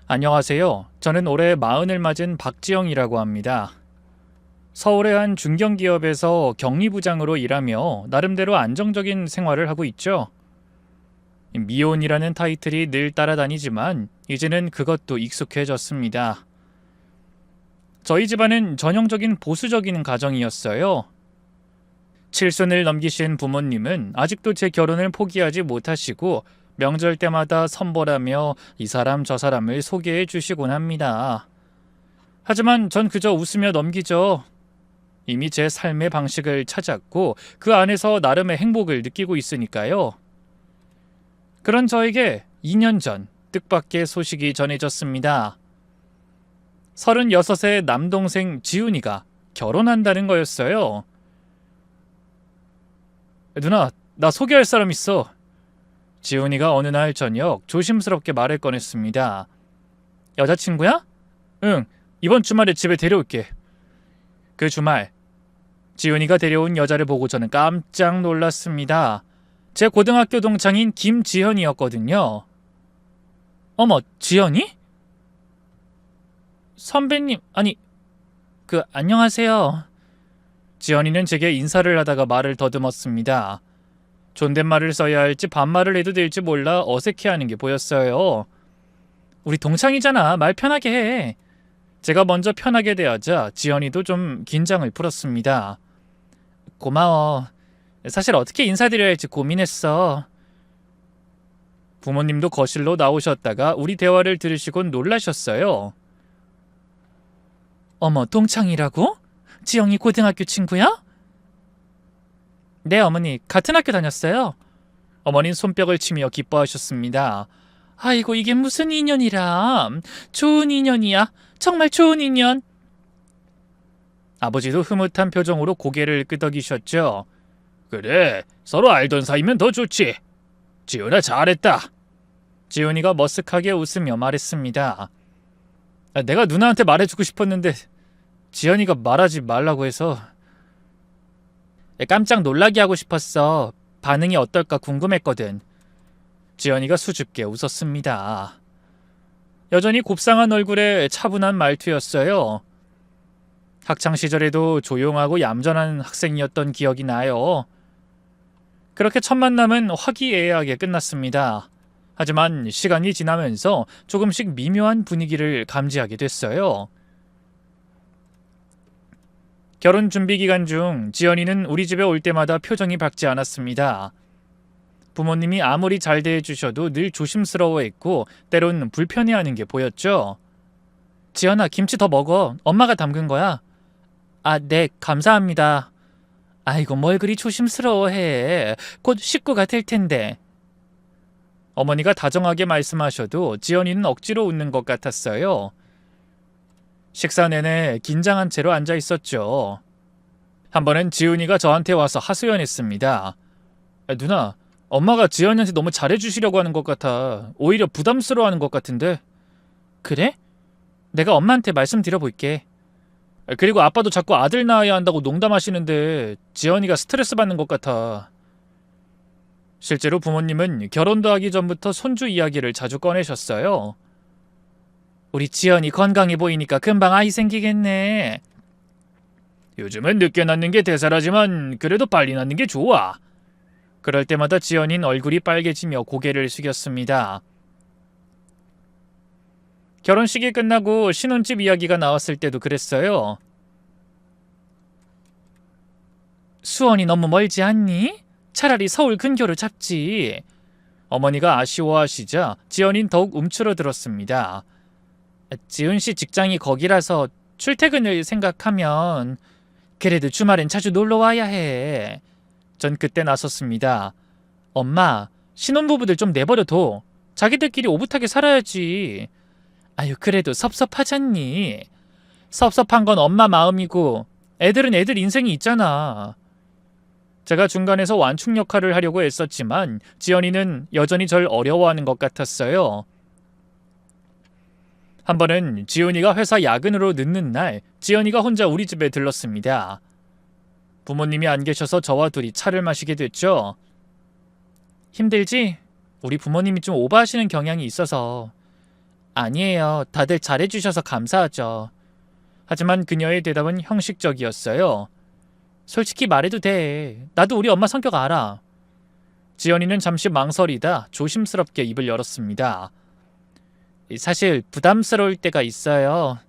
안녕하세요. 저는 올해 40을 맞은 박지영이라고 합니다. 서울의 한 중견기업에서 격리부장으로 일하며 나름대로 안정적인 생활을 하고 있죠. 미혼이라는 타이틀이 늘 따라다니지만 이제는 그것도 익숙해졌습니다. 저희 집안은 전형적인 보수적인 가정이었어요. 칠순을 넘기신 부모님은 아직도 제 결혼을 포기하지 못하시고 명절 때마다 선벌하며 이 사람 저 사람을 소개해 주시곤 합니다. 하지만 전 그저 웃으며 넘기죠. 이미 제 삶의 방식을 찾았고 그 안에서 나름의 행복을 느끼고 있으니까요. 그런 저에게 2년 전 뜻밖의 소식이 전해졌습니다. 36세 남동생 지훈이가 결혼한다는 거였어요. 누나, 나 소개할 사람 있어. 지훈이가 어느 날 저녁 조심스럽게 말을 꺼냈습니다. 여자친구야? 응, 이번 주말에 집에 데려올게. 그 주말, 지훈이가 데려온 여자를 보고 저는 깜짝 놀랐습니다. 제 고등학교 동창인 김지현이었거든요. 어머, 지현이? 선배님, 아니, 안녕하세요. 지현이는 제게 인사를 하다가 말을 더듬었습니다. 존댓말을 써야 할지 반말을 해도 될지 몰라 어색해하는 게 보였어요. 우리 동창이잖아. 말 편하게 해. 제가 먼저 편하게 대하자 지연이도 좀 긴장을 풀었습니다. 고마워. 사실 어떻게 인사드려야 할지 고민했어. 부모님도 거실로 나오셨다가 우리 대화를 들으시곤 놀라셨어요. 어머, 동창이라고? 지영이 고등학교 친구야? 네, 어머니. 같은 학교 다녔어요. 어머니는 손뼉을 치며 기뻐하셨습니다. 아이고, 이게 무슨 인연이라. 좋은 인연이야. 정말 좋은 인연. 아버지도 흐뭇한 표정으로 고개를 끄덕이셨죠. 그래, 서로 알던 사이면 더 좋지. 지훈아, 잘했다. 지훈이가 머쓱하게 웃으며 말했습니다. 내가 누나한테 말해주고 싶었는데 지연이가 말하지 말라고 해서. 깜짝 놀라게 하고 싶었어. 반응이 어떨까 궁금했거든. 지연이가 수줍게 웃었습니다. 여전히 곱상한 얼굴에 차분한 말투였어요. 학창시절에도 조용하고 얌전한 학생이었던 기억이 나요. 그렇게 첫 만남은 화기애애하게 끝났습니다. 하지만 시간이 지나면서 조금씩 미묘한 분위기를 감지하게 됐어요. 결혼 준비 기간 중 지연이는 우리 집에 올 때마다 표정이 밝지 않았습니다. 부모님이 아무리 잘 대해주셔도 늘 조심스러워했고 때론 불편해하는 게 보였죠. 지연아, 김치 더 먹어. 엄마가 담근 거야. 아, 네, 감사합니다. 아이고, 뭘 그리 조심스러워해. 곧 식구가 될 텐데. 어머니가 다정하게 말씀하셔도 지연이는 억지로 웃는 것 같았어요. 식사 내내 긴장한 채로 앉아 있었죠. 한 번은 지훈이가 저한테 와서 하소연했습니다. 누나, 엄마가 지연이한테 너무 잘해주시려고 하는 것 같아. 오히려 부담스러워하는 것 같은데. 그래? 내가 엄마한테 말씀드려볼게. 그리고 아빠도 자꾸 아들 낳아야 한다고 농담하시는데 지연이가 스트레스 받는 것 같아. 실제로 부모님은 결혼도 하기 전부터 손주 이야기를 자주 꺼내셨어요. 우리 지연이 건강해 보이니까 금방 아이 생기겠네. 요즘은 늦게 낳는 게 대사라지만 그래도 빨리 낳는 게 좋아. 그럴 때마다 지연이는 얼굴이 빨개지며 고개를 숙였습니다. 결혼식이 끝나고 신혼집 이야기가 나왔을 때도 그랬어요. 수원이 너무 멀지 않니? 차라리 서울 근교로 잡지. 어머니가 아쉬워하시자 지연이는 더욱 움츠러들었습니다. 지훈씨 직장이 거기라서 출퇴근을 생각하면 그래도 주말엔 자주 놀러와야 해. 전 그때 나섰습니다. 엄마, 신혼부부들 좀 내버려둬. 자기들끼리 오붓하게 살아야지. 아유, 그래도 섭섭하잖니. 섭섭한 건 엄마 마음이고 애들은 애들 인생이 있잖아. 제가 중간에서 완충 역할을 하려고 애썼지만 지연이는 여전히 절 어려워하는 것 같았어요. 한 번은 지훈이가 회사 야근으로 늦는 날 지연이가 혼자 우리 집에 들렀습니다. 부모님이 안 계셔서 저와 둘이 차를 마시게 됐죠. 힘들지? 우리 부모님이 좀 오버하시는 경향이 있어서. 아니에요. 다들 잘해주셔서 감사하죠. 하지만 그녀의 대답은 형식적이었어요. 솔직히 말해도 돼. 나도 우리 엄마 성격 알아. 지연이는 잠시 망설이다 조심스럽게 입을 열었습니다. 사실 부담스러울 때가 있어요.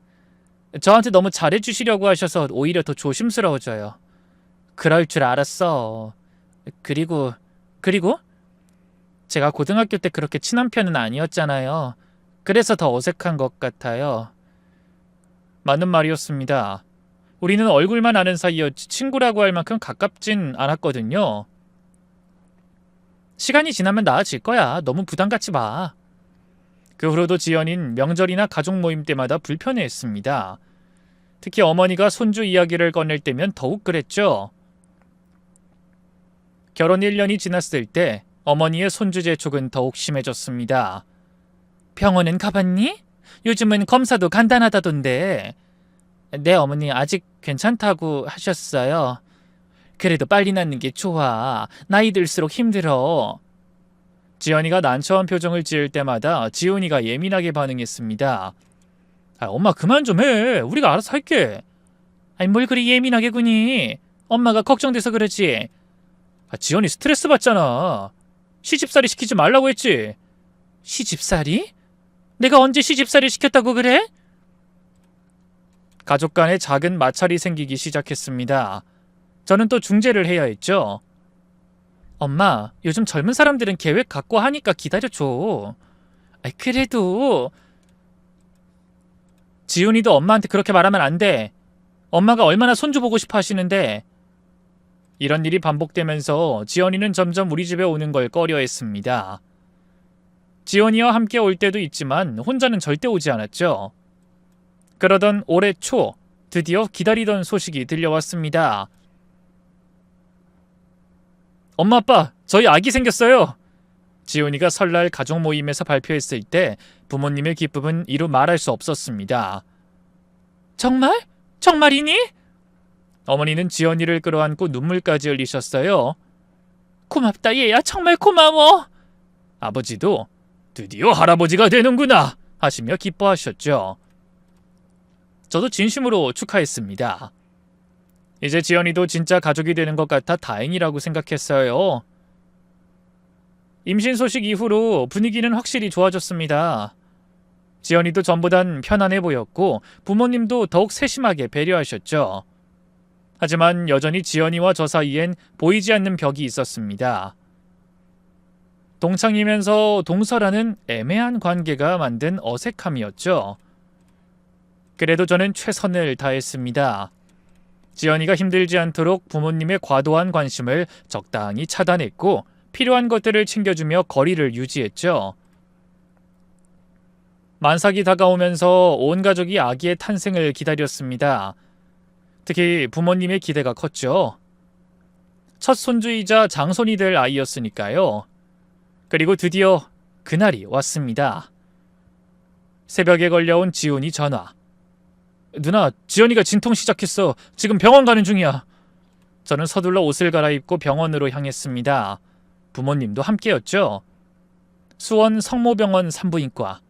저한테 너무 잘해주시려고 하셔서 오히려 더 조심스러워져요. 그럴 줄 알았어. 그리고 제가 고등학교 때 그렇게 친한 편은 아니었잖아요. 그래서 더 어색한 것 같아요. 맞는 말이었습니다. 우리는 얼굴만 아는 사이였지 친구라고 할 만큼 가깝진 않았거든요. 시간이 지나면 나아질 거야. 너무 부담 갖지 마. 그 후로도 지연인 명절이나 가족 모임 때마다 불편해했습니다. 특히 어머니가 손주 이야기를 꺼낼 때면 더욱 그랬죠. 결혼 1년이 지났을 때 어머니의 손주 재촉은 더욱 심해졌습니다. 병원은 가봤니? 요즘은 검사도 간단하다던데. 네, 어머니 아직 괜찮다고 하셨어요. 그래도 빨리 낫는 게 좋아. 나이 들수록 힘들어. 지연이가 난처한 표정을 지을 때마다 지훈이가 예민하게 반응했습니다. 엄마 그만 좀 해. 우리가 알아서 할게. 뭘 그리 예민하게 구니? 엄마가 걱정돼서 그러지. 지연이 스트레스 받잖아. 시집살이 시키지 말라고 했지. 시집살이? 내가 언제 시집살이 시켰다고 그래? 가족 간에 작은 마찰이 생기기 시작했습니다. 저는 또 중재를 해야 했죠. 엄마, 요즘 젊은 사람들은 계획 갖고 하니까 기다려줘. 그래도 지훈이도 엄마한테 그렇게 말하면 안 돼. 엄마가 얼마나 손주 보고 싶어 하시는데. 이런 일이 반복되면서 지연이는 점점 우리 집에 오는 걸 꺼려했습니다. 지연이와 함께 올 때도 있지만 혼자는 절대 오지 않았죠. 그러던 올해 초 드디어 기다리던 소식이 들려왔습니다. 엄마 아빠 저희 아기 생겼어요. 지훈이가 설날 가족 모임에서 발표했을 때 부모님의 기쁨은 이루 말할 수 없었습니다. 정말? 정말이니? 어머니는 지연이를 끌어안고 눈물까지 흘리셨어요. 고맙다 얘야 정말 고마워. 아버지도 드디어 할아버지가 되는구나 하시며 기뻐하셨죠. 저도 진심으로 축하했습니다. 이제 지연이도 진짜 가족이 되는 것 같아 다행이라고 생각했어요. 임신 소식 이후로 분위기는 확실히 좋아졌습니다. 지연이도 전보단 편안해 보였고 부모님도 더욱 세심하게 배려하셨죠. 하지만 여전히 지연이와 저 사이엔 보이지 않는 벽이 있었습니다. 동창이면서 동서라는 애매한 관계가 만든 어색함이었죠. 그래도 저는 최선을 다했습니다. 지연이가 힘들지 않도록 부모님의 과도한 관심을 적당히 차단했고 필요한 것들을 챙겨주며 거리를 유지했죠. 만삭이 다가오면서 온 가족이 아기의 탄생을 기다렸습니다. 특히 부모님의 기대가 컸죠. 첫 손주이자 장손이 될 아이였으니까요. 그리고 드디어 그날이 왔습니다. 새벽에 걸려온 지훈이 전화. 누나, 지연이가 진통 시작했어. 지금 병원 가는 중이야. 저는 서둘러 옷을 갈아입고 병원으로 향했습니다. 부모님도 함께였죠. 수원 성모병원 산부인과.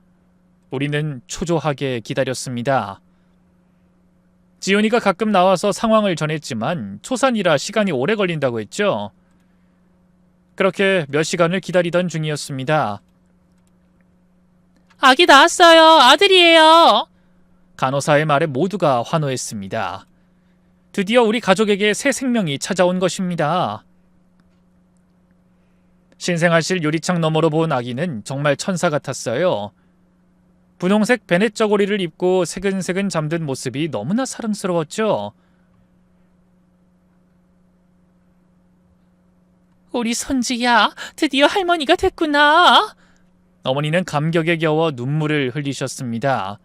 우리는 초조하게 기다렸습니다. 지훈이가 가끔 나와서 상황을 전했지만 초산이라 시간이 오래 걸린다고 했죠. 그렇게 몇 시간을 기다리던 중이었습니다. 아기 낳았어요. 아들이에요. 간호사의 말에 모두가 환호했습니다. 드디어 우리 가족에게 새 생명이 찾아온 것입니다. 신생아실 유리창 너머로 본 아기는 정말 천사 같았어요. 분홍색 베넷 저고리를 입고 새근새근 잠든 모습이 너무나 사랑스러웠죠. 우리 손지야, 드디어 할머니가 됐구나. 어머니는 감격에 겨워 눈물을 흘리셨습니다.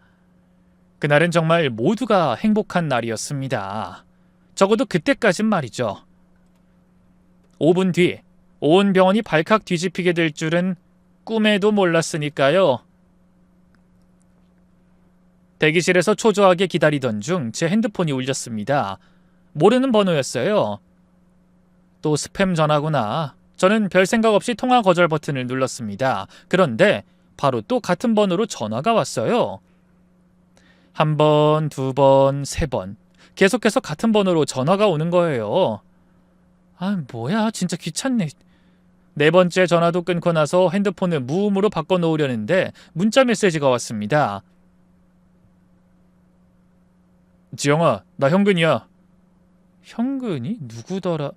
그날은 정말 모두가 행복한 날이었습니다. 적어도 그때까진 말이죠. 5분 뒤, 온 병원이 발칵 뒤집히게 될 줄은 꿈에도 몰랐으니까요. 대기실에서 초조하게 기다리던 중 제 핸드폰이 울렸습니다. 모르는 번호였어요. 또 스팸 전화구나. 저는 별 생각 없이 통화 거절 버튼을 눌렀습니다. 그런데 바로 또 같은 번호로 전화가 왔어요. 한 번, 두 번, 세 번. 계속해서 같은 번호로 전화가 오는 거예요. 아, 뭐야, 진짜 귀찮네. 네 번째 전화도 끊고 나서 핸드폰을 무음으로 바꿔놓으려는데 문자 메시지가 왔습니다. 지영아, 나 현근이야. 현근이? 누구더라?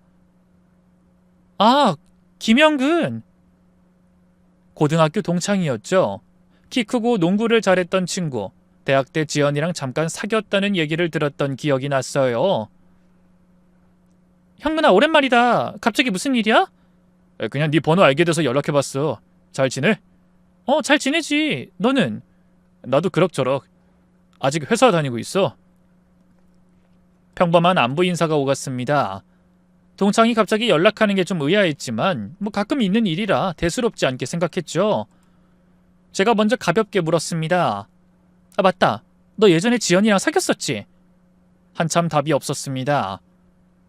아, 김현근! 고등학교 동창이었죠. 키 크고 농구를 잘했던 친구. 대학 때 지연이랑 잠깐 사귀었다는 얘기를 들었던 기억이 났어요. 현근아, 오랜만이다. 갑자기 무슨 일이야? 그냥 네 번호 알게 돼서 연락해봤어. 잘 지내? 잘 지내지. 너는? 나도 그럭저럭. 아직 회사 다니고 있어. 평범한 안부 인사가 오갔습니다. 동창이 갑자기 연락하는 게 좀 의아했지만 뭐 가끔 있는 일이라 대수롭지 않게 생각했죠. 제가 먼저 가볍게 물었습니다. 아, 맞다. 너 예전에 지연이랑 사귀었었지? 한참 답이 없었습니다.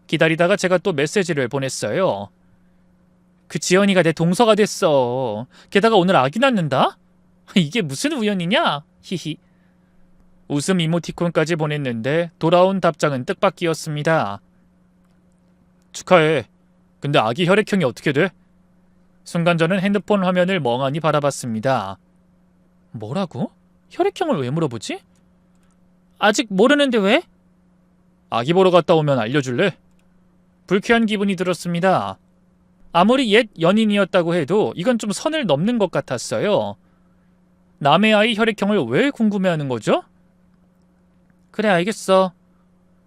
기다리다가 제가 또 메시지를 보냈어요. 그 지연이가 내 동서가 됐어. 게다가 오늘 아기 낳는다? 이게 무슨 우연이냐? 히히. 웃음 이모티콘까지 보냈는데 돌아온 답장은 뜻밖이었습니다. 축하해. 근데 아기 혈액형이 어떻게 돼? 순간 저는 핸드폰 화면을 멍하니 바라봤습니다. 뭐라고? 혈액형을 왜 물어보지? 아직 모르는데 왜? 아기 보러 갔다 오면 알려줄래? 불쾌한 기분이 들었습니다. 아무리 옛 연인이었다고 해도 이건 좀 선을 넘는 것 같았어요. 남의 아이 혈액형을 왜 궁금해하는 거죠? 그래, 알겠어.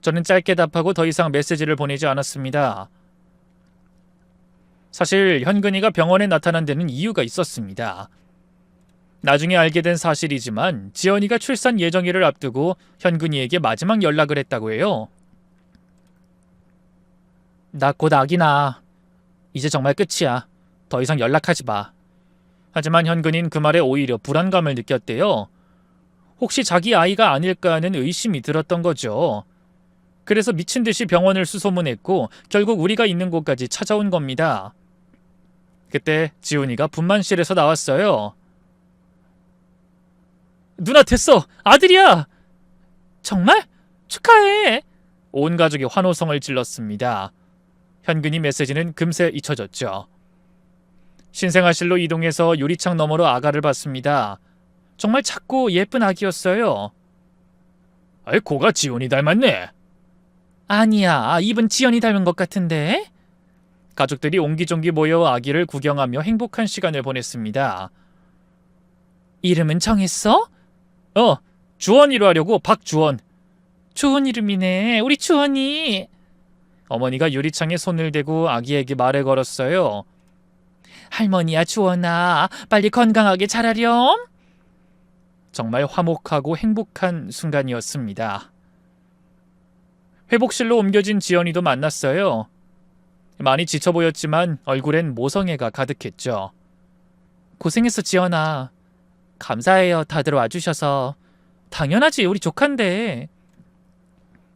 저는 짧게 답하고 더 이상 메시지를 보내지 않았습니다. 사실 현근이가 병원에 나타난 데는 이유가 있었습니다. 나중에 알게 된 사실이지만 지연이가 출산 예정일을 앞두고 현근이에게 마지막 연락을 했다고 해요. 나 곧 아기 낳아. 이제 정말 끝이야. 더 이상 연락하지 마. 하지만 현근이는 그 말에 오히려 불안감을 느꼈대요. 혹시 자기 아이가 아닐까 하는 의심이 들었던 거죠. 그래서 미친 듯이 병원을 수소문했고 결국 우리가 있는 곳까지 찾아온 겁니다. 그때 지훈이가 분만실에서 나왔어요. 누나 됐어! 아들이야! 정말? 축하해! 온 가족이 환호성을 질렀습니다. 현근이 메시지는 금세 잊혀졌죠. 신생아실로 이동해서 유리창 너머로 아가를 봤습니다. 정말 작고 예쁜 아기였어요. 아이, 코가 지훈이 닮았네. 아니야, 입은 지연이 닮은 것 같은데? 가족들이 옹기종기 모여 아기를 구경하며 행복한 시간을 보냈습니다. 이름은 정했어? 주원이로 하려고. 박주원. 좋은 이름이네. 우리 주원이. 어머니가 유리창에 손을 대고 아기에게 말을 걸었어요. 할머니야, 주원아. 빨리 건강하게 자라렴. 정말 화목하고 행복한 순간이었습니다. 회복실로 옮겨진 지연이도 만났어요. 많이 지쳐 보였지만 얼굴엔 모성애가 가득했죠. 고생했어, 지연아. 감사해요, 다들 와주셔서. 당연하지, 우리 조카인데.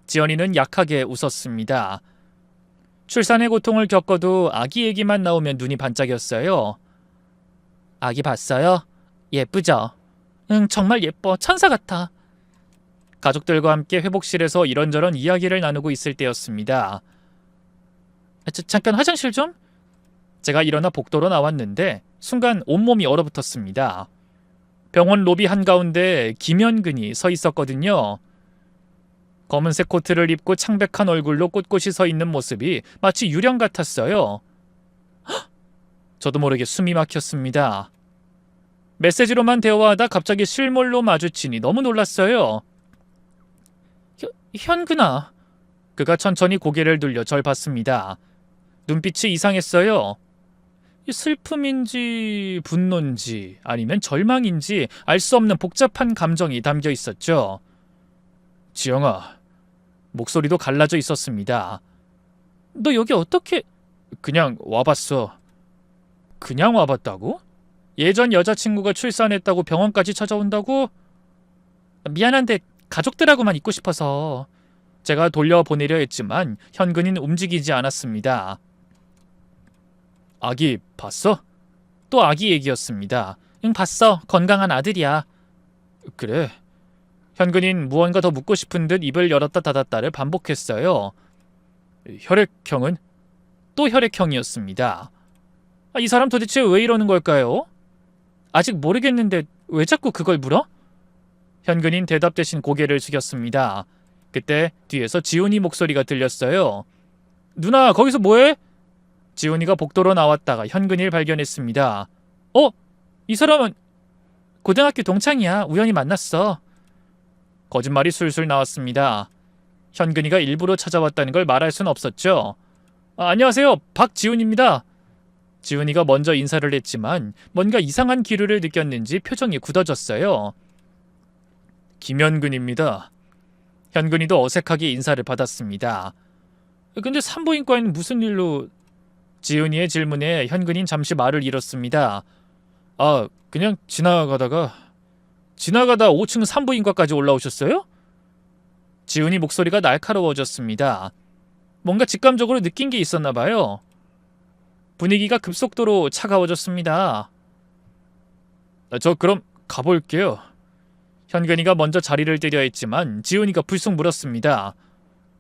지연이는 약하게 웃었습니다. 출산의 고통을 겪어도 아기 얘기만 나오면 눈이 반짝였어요. 아기 봤어요? 예쁘죠? 응, 정말 예뻐. 천사 같아. 가족들과 함께 회복실에서 이런저런 이야기를 나누고 있을 때였습니다. 잠깐 화장실 좀? 제가 일어나 복도로 나왔는데 순간 온몸이 얼어붙었습니다. 병원 로비 한가운데 김현근이 서 있었거든요. 검은색 코트를 입고 창백한 얼굴로 꼿꼿이 서 있는 모습이 마치 유령 같았어요. 헉! 저도 모르게 숨이 막혔습니다. 메시지로만 대화하다 갑자기 실물로 마주치니 너무 놀랐어요. 현근아. 그가 천천히 고개를 돌려 절 봤습니다. 눈빛이 이상했어요. 슬픔인지 분노인지 아니면 절망인지 알 수 없는 복잡한 감정이 담겨 있었죠. 지영아. 목소리도 갈라져 있었습니다. 너 여기 어떻게... 그냥 와봤어. 그냥 와봤다고? 예전 여자친구가 출산했다고 병원까지 찾아온다고? 미안한데 가족들하고만 있고 싶어서. 제가 돌려보내려 했지만 현근이는 움직이지 않았습니다. 아기 봤어? 또 아기 얘기였습니다. 응, 봤어. 건강한 아들이야. 그래. 현근이는 무언가 더 묻고 싶은 듯 입을 열었다 닫았다를 반복했어요. 혈액형은? 또 혈액형이었습니다. 이 사람 도대체 왜 이러는 걸까요? 아직 모르겠는데 왜 자꾸 그걸 물어? 현근인 대답 대신 고개를 숙였습니다. 그때 뒤에서 지훈이 목소리가 들렸어요. 누나, 거기서 뭐해? 지훈이가 복도로 나왔다가 현근이를 발견했습니다. 이 사람은 고등학교 동창이야. 우연히 만났어. 거짓말이 술술 나왔습니다. 현근이가 일부러 찾아왔다는 걸 말할 순 없었죠. 안녕하세요. 박지훈입니다. 지훈이가 먼저 인사를 했지만 뭔가 이상한 기류를 느꼈는지 표정이 굳어졌어요. 김현근입니다. 현근이도 어색하게 인사를 받았습니다. 근데 산부인과에는 무슨 일로... 지훈이의 질문에 현근인 잠시 말을 잃었습니다. 그냥 지나가다 5층 산부인과까지 올라오셨어요? 지훈이 목소리가 날카로워졌습니다. 뭔가 직감적으로 느낀 게 있었나 봐요. 분위기가 급속도로 차가워졌습니다. 저 그럼 가볼게요. 현근이가 먼저 자리를 뜨려 했지만 지훈이가 불쑥 물었습니다.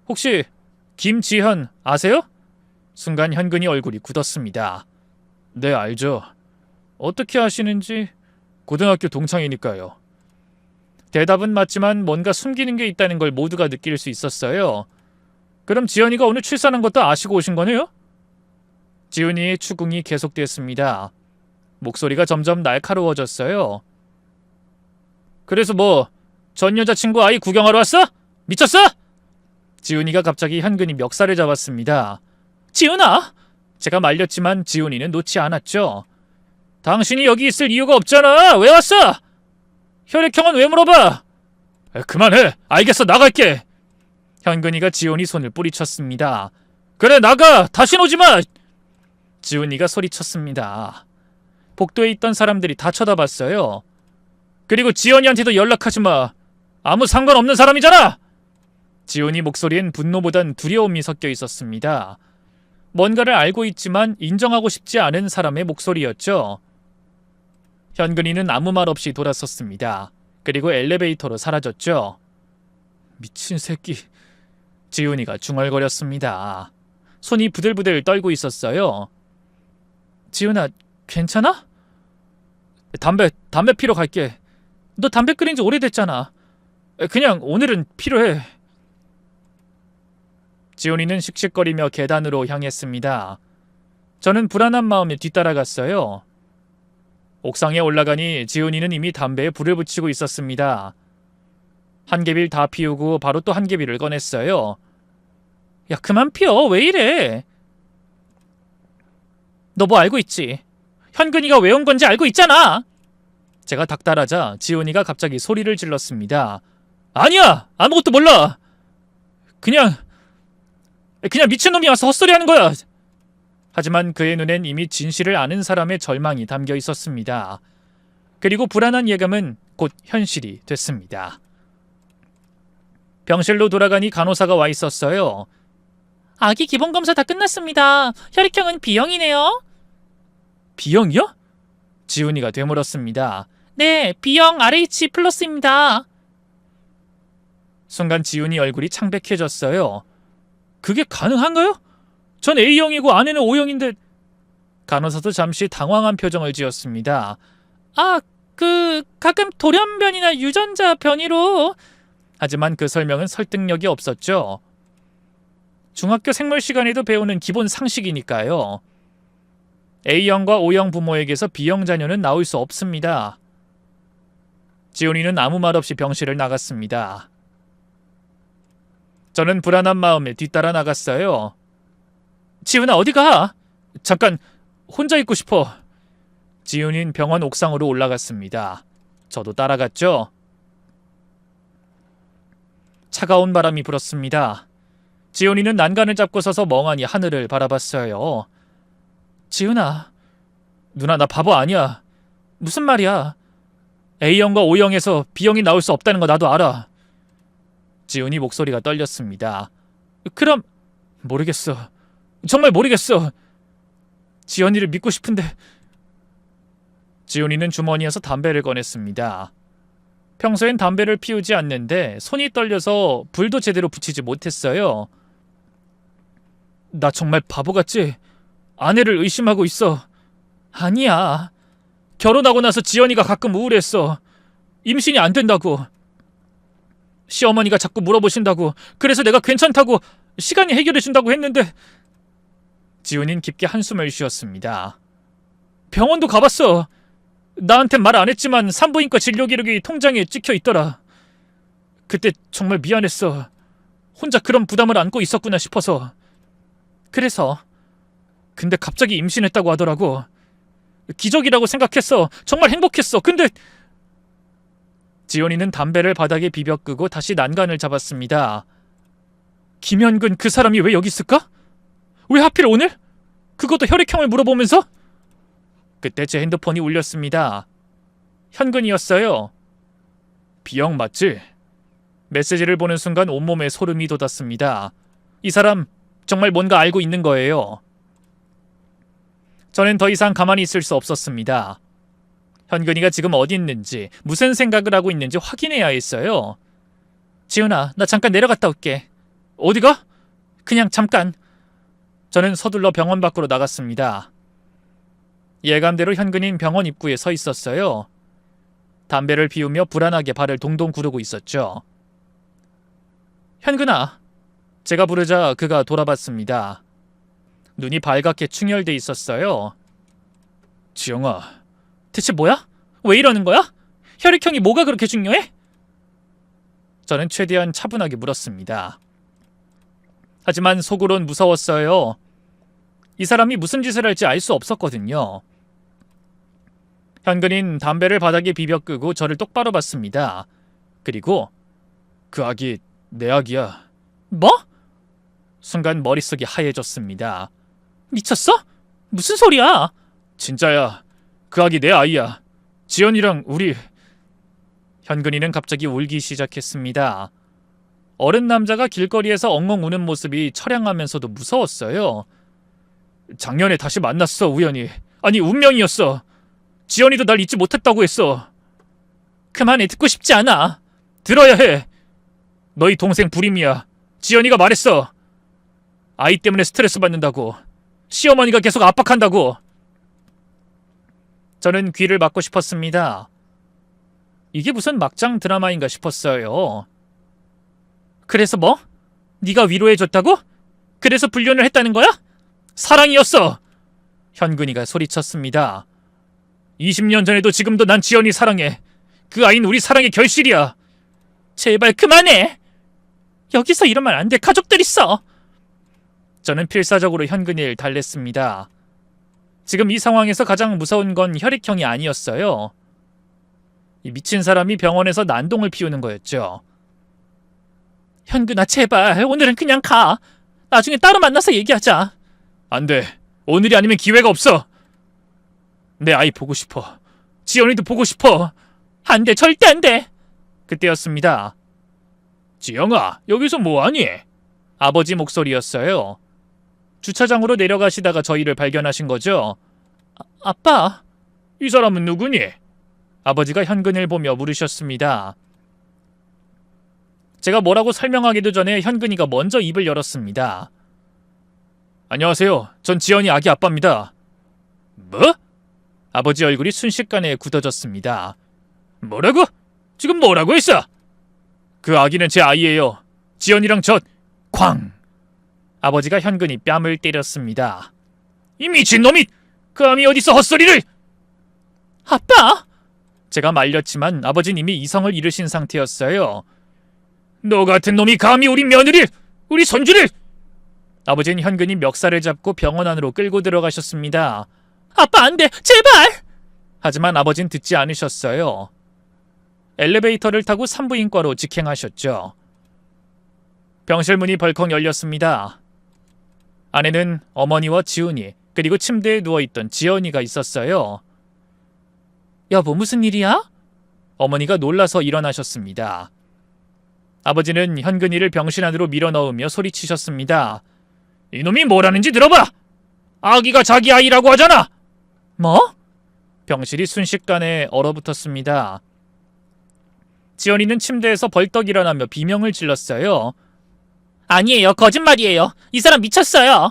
혹시 김지현 아세요? 순간 현근이 얼굴이 굳었습니다. 네, 알죠. 어떻게 아시는지? 고등학교 동창이니까요. 대답은 맞지만 뭔가 숨기는 게 있다는 걸 모두가 느낄 수 있었어요. 그럼 지연이가 오늘 출산한 것도 아시고 오신 거네요? 지훈이의 추궁이 계속됐습니다. 목소리가 점점 날카로워졌어요. 그래서 뭐 전 여자친구 아이 구경하러 왔어? 미쳤어? 지훈이가 갑자기 현근이 멱살을 잡았습니다. 지훈아! 제가 말렸지만 지훈이는 놓지 않았죠. 당신이 여기 있을 이유가 없잖아. 왜 왔어? 혈액형은 왜 물어봐? 그만해. 알겠어. 나갈게. 현근이가 지훈이 손을 뿌리쳤습니다. 그래, 나가. 다신 오지 마. 지훈이가 소리쳤습니다. 복도에 있던 사람들이 다 쳐다봤어요. 그리고 지연이한테도 연락하지 마. 아무 상관없는 사람이잖아. 지훈이 목소리엔 분노보단 두려움이 섞여 있었습니다. 뭔가를 알고 있지만 인정하고 싶지 않은 사람의 목소리였죠. 현근이는 아무 말 없이 돌아섰습니다. 그리고 엘리베이터로 사라졌죠. 미친 새끼. 지훈이가 중얼거렸습니다. 손이 부들부들 떨고 있었어요. 지훈아, 괜찮아? 담배 피러 갈게. 너 담배 끓인 지 오래됐잖아. 그냥 오늘은 필요해. 지훈이는 씩씩거리며 계단으로 향했습니다. 저는 불안한 마음에 뒤따라갔어요. 옥상에 올라가니 지훈이는 이미 담배에 불을 붙이고 있었습니다. 한 개비를 다 피우고 바로 또 한 개비를 꺼냈어요. 야, 그만 피워. 왜 이래? 너 뭐 알고 있지? 현근이가 왜 온 건지 알고 있잖아. 제가 닥달하자 지훈이가 갑자기 소리를 질렀습니다. 아니야! 아무것도 몰라! 그냥 미친놈이 와서 헛소리하는 거야! 하지만 그의 눈엔 이미 진실을 아는 사람의 절망이 담겨 있었습니다. 그리고 불안한 예감은 곧 현실이 됐습니다. 병실로 돌아가니 간호사가 와 있었어요. 아기 기본검사 다 끝났습니다. 혈액형은 B형이네요. B형이요? 지훈이가 되물었습니다. 네, B형 RH 플러스입니다. 순간 지훈이 얼굴이 창백해졌어요. 그게 가능한가요? 전 A형이고 아내는 O형인데... 간호사도 잠시 당황한 표정을 지었습니다. 가끔 돌연변이나 유전자 변이로... 하지만 그 설명은 설득력이 없었죠. 중학교 생물 시간에도 배우는 기본 상식이니까요. A형과 O형 부모에게서 B형 자녀는 나올 수 없습니다. 지훈이는 아무 말 없이 병실을 나갔습니다. 저는 불안한 마음에 뒤따라 나갔어요. 지훈아, 어디 가? 잠깐 혼자 있고 싶어. 지훈이는 병원 옥상으로 올라갔습니다. 저도 따라갔죠. 차가운 바람이 불었습니다. 지훈이는 난간을 잡고 서서 멍하니 하늘을 바라봤어요. 지훈아, 누나 나 바보 아니야. 무슨 말이야? A형과 O형에서 B형이 나올 수 없다는 거 나도 알아. 지훈이 목소리가 떨렸습니다. 그럼 모르겠어. 정말 모르겠어. 지연이를 믿고 싶은데. 지훈이는 주머니에서 담배를 꺼냈습니다. 평소엔 담배를 피우지 않는데 손이 떨려서 불도 제대로 붙이지 못했어요. 나 정말 바보 같지? 아내를 의심하고 있어. 아니야. 결혼하고 나서 지연이가 가끔 우울했어. 임신이 안 된다고. 시어머니가 자꾸 물어보신다고. 그래서 내가 괜찮다고 시간이 해결해준다고 했는데. 지훈이는 깊게 한숨을 쉬었습니다. 병원도 가봤어. 나한텐 말 안 했지만 산부인과 진료 기록이 통장에 찍혀 있더라. 그때 정말 미안했어. 혼자 그런 부담을 안고 있었구나 싶어서. 그래서 근데 갑자기 임신했다고 하더라고. 기적이라고 생각했어. 정말 행복했어. 근데 지연이는 담배를 바닥에 비벼 끄고 다시 난간을 잡았습니다. 김현근 그 사람이 왜 여기 있을까? 왜 하필 오늘? 그것도 혈액형을 물어보면서? 그때 제 핸드폰이 울렸습니다. 현근이었어요. B형 맞지? 메시지를 보는 순간 온몸에 소름이 돋았습니다. 이 사람 정말 뭔가 알고 있는 거예요. 저는 더 이상 가만히 있을 수 없었습니다. 현근이가 지금 어디 있는지, 무슨 생각을 하고 있는지 확인해야 했어요. 지훈아, 나 잠깐 내려갔다 올게. 어디가? 그냥 잠깐. 저는 서둘러 병원 밖으로 나갔습니다. 예감대로 현근이는 병원 입구에 서 있었어요. 담배를 피우며 불안하게 발을 동동 구르고 있었죠. 현근아. 제가 부르자 그가 돌아봤습니다. 눈이 발갛게 충혈돼 있었어요. 지영아, 대체 뭐야? 왜 이러는 거야? 혈액형이 뭐가 그렇게 중요해? 저는 최대한 차분하게 물었습니다. 하지만 속으론 무서웠어요. 이 사람이 무슨 짓을 할지 알 수 없었거든요. 현근인 담배를 바닥에 비벼 끄고 저를 똑바로 봤습니다. 그리고 그 아기 내 아기야. 뭐? 순간 머릿속이 하얘졌습니다. 미쳤어? 무슨 소리야? 진짜야. 그 아기 내 아이야. 지연이랑 우리... 현근이는 갑자기 울기 시작했습니다. 어른 남자가 길거리에서 엉엉 우는 모습이 처량하면서도 무서웠어요. 작년에 다시 만났어, 우연히. 아니, 운명이었어. 지연이도 날 잊지 못했다고 했어. 그만해, 듣고 싶지 않아. 들어야 해. 너희 동생 불임이야. 지연이가 말했어. 아이 때문에 스트레스 받는다고. 시어머니가 계속 압박한다고. 저는 귀를 막고 싶었습니다. 이게 무슨 막장 드라마인가 싶었어요. 그래서 뭐? 네가 위로해줬다고? 그래서 불륜을 했다는 거야? 사랑이었어! 현근이가 소리쳤습니다. 20년 전에도 지금도 난 지연이 사랑해. 그 아이는 우리 사랑의 결실이야. 제발 그만해! 여기서 이러면 안 돼. 가족들 있어! 저는 필사적으로 현근이를 달랬습니다. 지금 이 상황에서 가장 무서운 건 혈액형이 아니었어요. 이 미친 사람이 병원에서 난동을 피우는 거였죠. 현근아, 제발 오늘은 그냥 가. 나중에 따로 만나서 얘기하자. 안 돼. 오늘이 아니면 기회가 없어. 내 아이 보고 싶어. 지연이도 보고 싶어. 안 돼. 절대 안 돼. 그때였습니다. 지영아, 여기서 뭐하니? 아버지 목소리였어요. 주차장으로 내려가시다가 저희를 발견하신 거죠. 아빠. 이 사람은 누구니? 아버지가 현근이를 보며 물으셨습니다. 제가 뭐라고 설명하기도 전에 현근이가 먼저 입을 열었습니다. 안녕하세요. 전 지연이 아기 아빠입니다. 뭐? 아버지 얼굴이 순식간에 굳어졌습니다. 뭐라고? 지금 뭐라고 했어? 그 아기는 제 아이예요. 지연이랑 쾅! 아버지가 현근이 뺨을 때렸습니다. 이 미친놈이! 감히 어디서 헛소리를! 아빠! 제가 말렸지만 아버지는 이미 이성을 잃으신 상태였어요. 너 같은 놈이 감히 우리 며느리, 우리 손주를! 아버지는 현근이 멱살을 잡고 병원 안으로 끌고 들어가셨습니다. 아빠 안 돼! 제발! 하지만 아버지는 듣지 않으셨어요. 엘리베이터를 타고 산부인과로 직행하셨죠. 병실 문이 벌컥 열렸습니다. 안에는 어머니와 지훈이, 그리고 침대에 누워있던 지연이가 있었어요. 여보, 무슨 일이야? 어머니가 놀라서 일어나셨습니다. 아버지는 현근이를 병실 안으로 밀어넣으며 소리치셨습니다. 이놈이 뭐라는지 들어봐! 아기가 자기 아이라고 하잖아! 뭐? 병실이 순식간에 얼어붙었습니다. 지연이는 침대에서 벌떡 일어나며 비명을 질렀어요. 아니에요. 거짓말이에요. 이 사람 미쳤어요.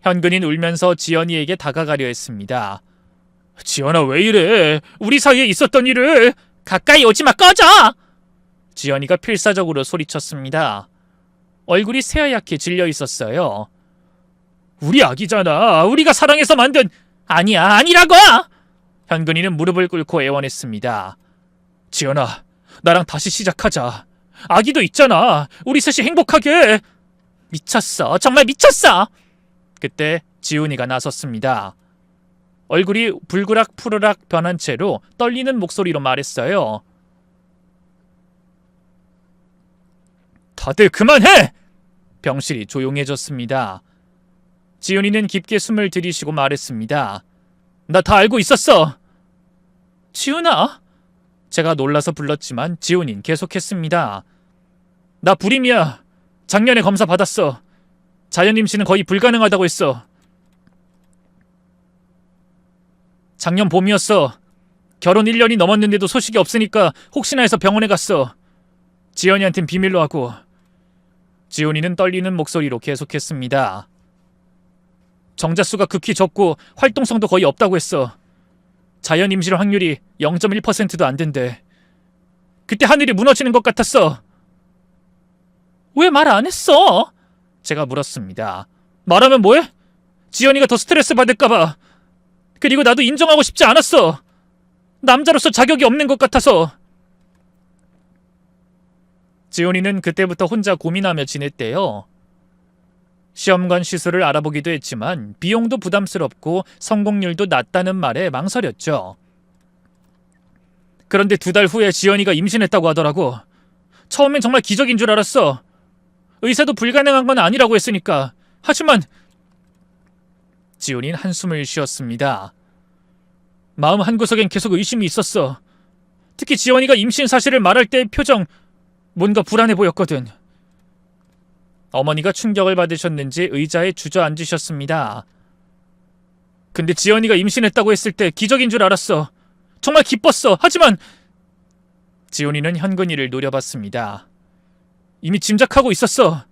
현근이는 울면서 지연이에게 다가가려 했습니다. 지연아, 왜 이래? 우리 사이에 있었던 일을. 가까이 오지마, 꺼져! 지연이가 필사적으로 소리쳤습니다. 얼굴이 새하얗게 질려 있었어요. 우리 아기잖아. 우리가 사랑해서 만든. 아니야, 아니라고! 현근이는 무릎을 꿇고 애원했습니다. 지연아, 나랑 다시 시작하자. 아기도 있잖아. 우리 셋이 행복하게. 미쳤어. 정말 미쳤어. 그때 지훈이가 나섰습니다. 얼굴이 불그락 푸르락 변한 채로 떨리는 목소리로 말했어요. 다들 그만해! 병실이 조용해졌습니다. 지훈이는 깊게 숨을 들이쉬고 말했습니다. 나 다 알고 있었어. 지훈아? 제가 놀라서 불렀지만 지훈이는 계속했습니다. 나 불임이야. 작년에 검사 받았어. 자연 임신은 거의 불가능하다고 했어. 작년 봄이었어. 결혼 1년이 넘었는데도 소식이 없으니까 혹시나 해서 병원에 갔어. 지연이한텐 비밀로 하고. 지훈이는 떨리는 목소리로 계속했습니다. 정자수가 극히 적고 활동성도 거의 없다고 했어. 자연 임신 확률이 0.1%도 안 된대. 그때 하늘이 무너지는 것 같았어. 왜 말 안 했어? 제가 물었습니다. 말하면 뭐해? 지연이가 더 스트레스 받을까봐. 그리고 나도 인정하고 싶지 않았어. 남자로서 자격이 없는 것 같아서. 지훈이는 그때부터 혼자 고민하며 지냈대요. 시험관 시술을 알아보기도 했지만 비용도 부담스럽고 성공률도 낮다는 말에 망설였죠. 그런데 2달 후에 지연이가 임신했다고 하더라고. 처음엔 정말 기적인 줄 알았어. 의사도 불가능한 건 아니라고 했으니까. 하지만 지훈이는 한숨을 쉬었습니다. 마음 한구석엔 계속 의심이 있었어. 특히 지연이가 임신 사실을 말할 때의 표정, 뭔가 불안해 보였거든. 어머니가 충격을 받으셨는지 의자에 주저앉으셨습니다. 근데 지연이가 임신했다고 했을 때 기적인 줄 알았어. 정말 기뻤어. 하지만 지훈이는 현근이를 노려봤습니다. 이미 짐작하고 있었어.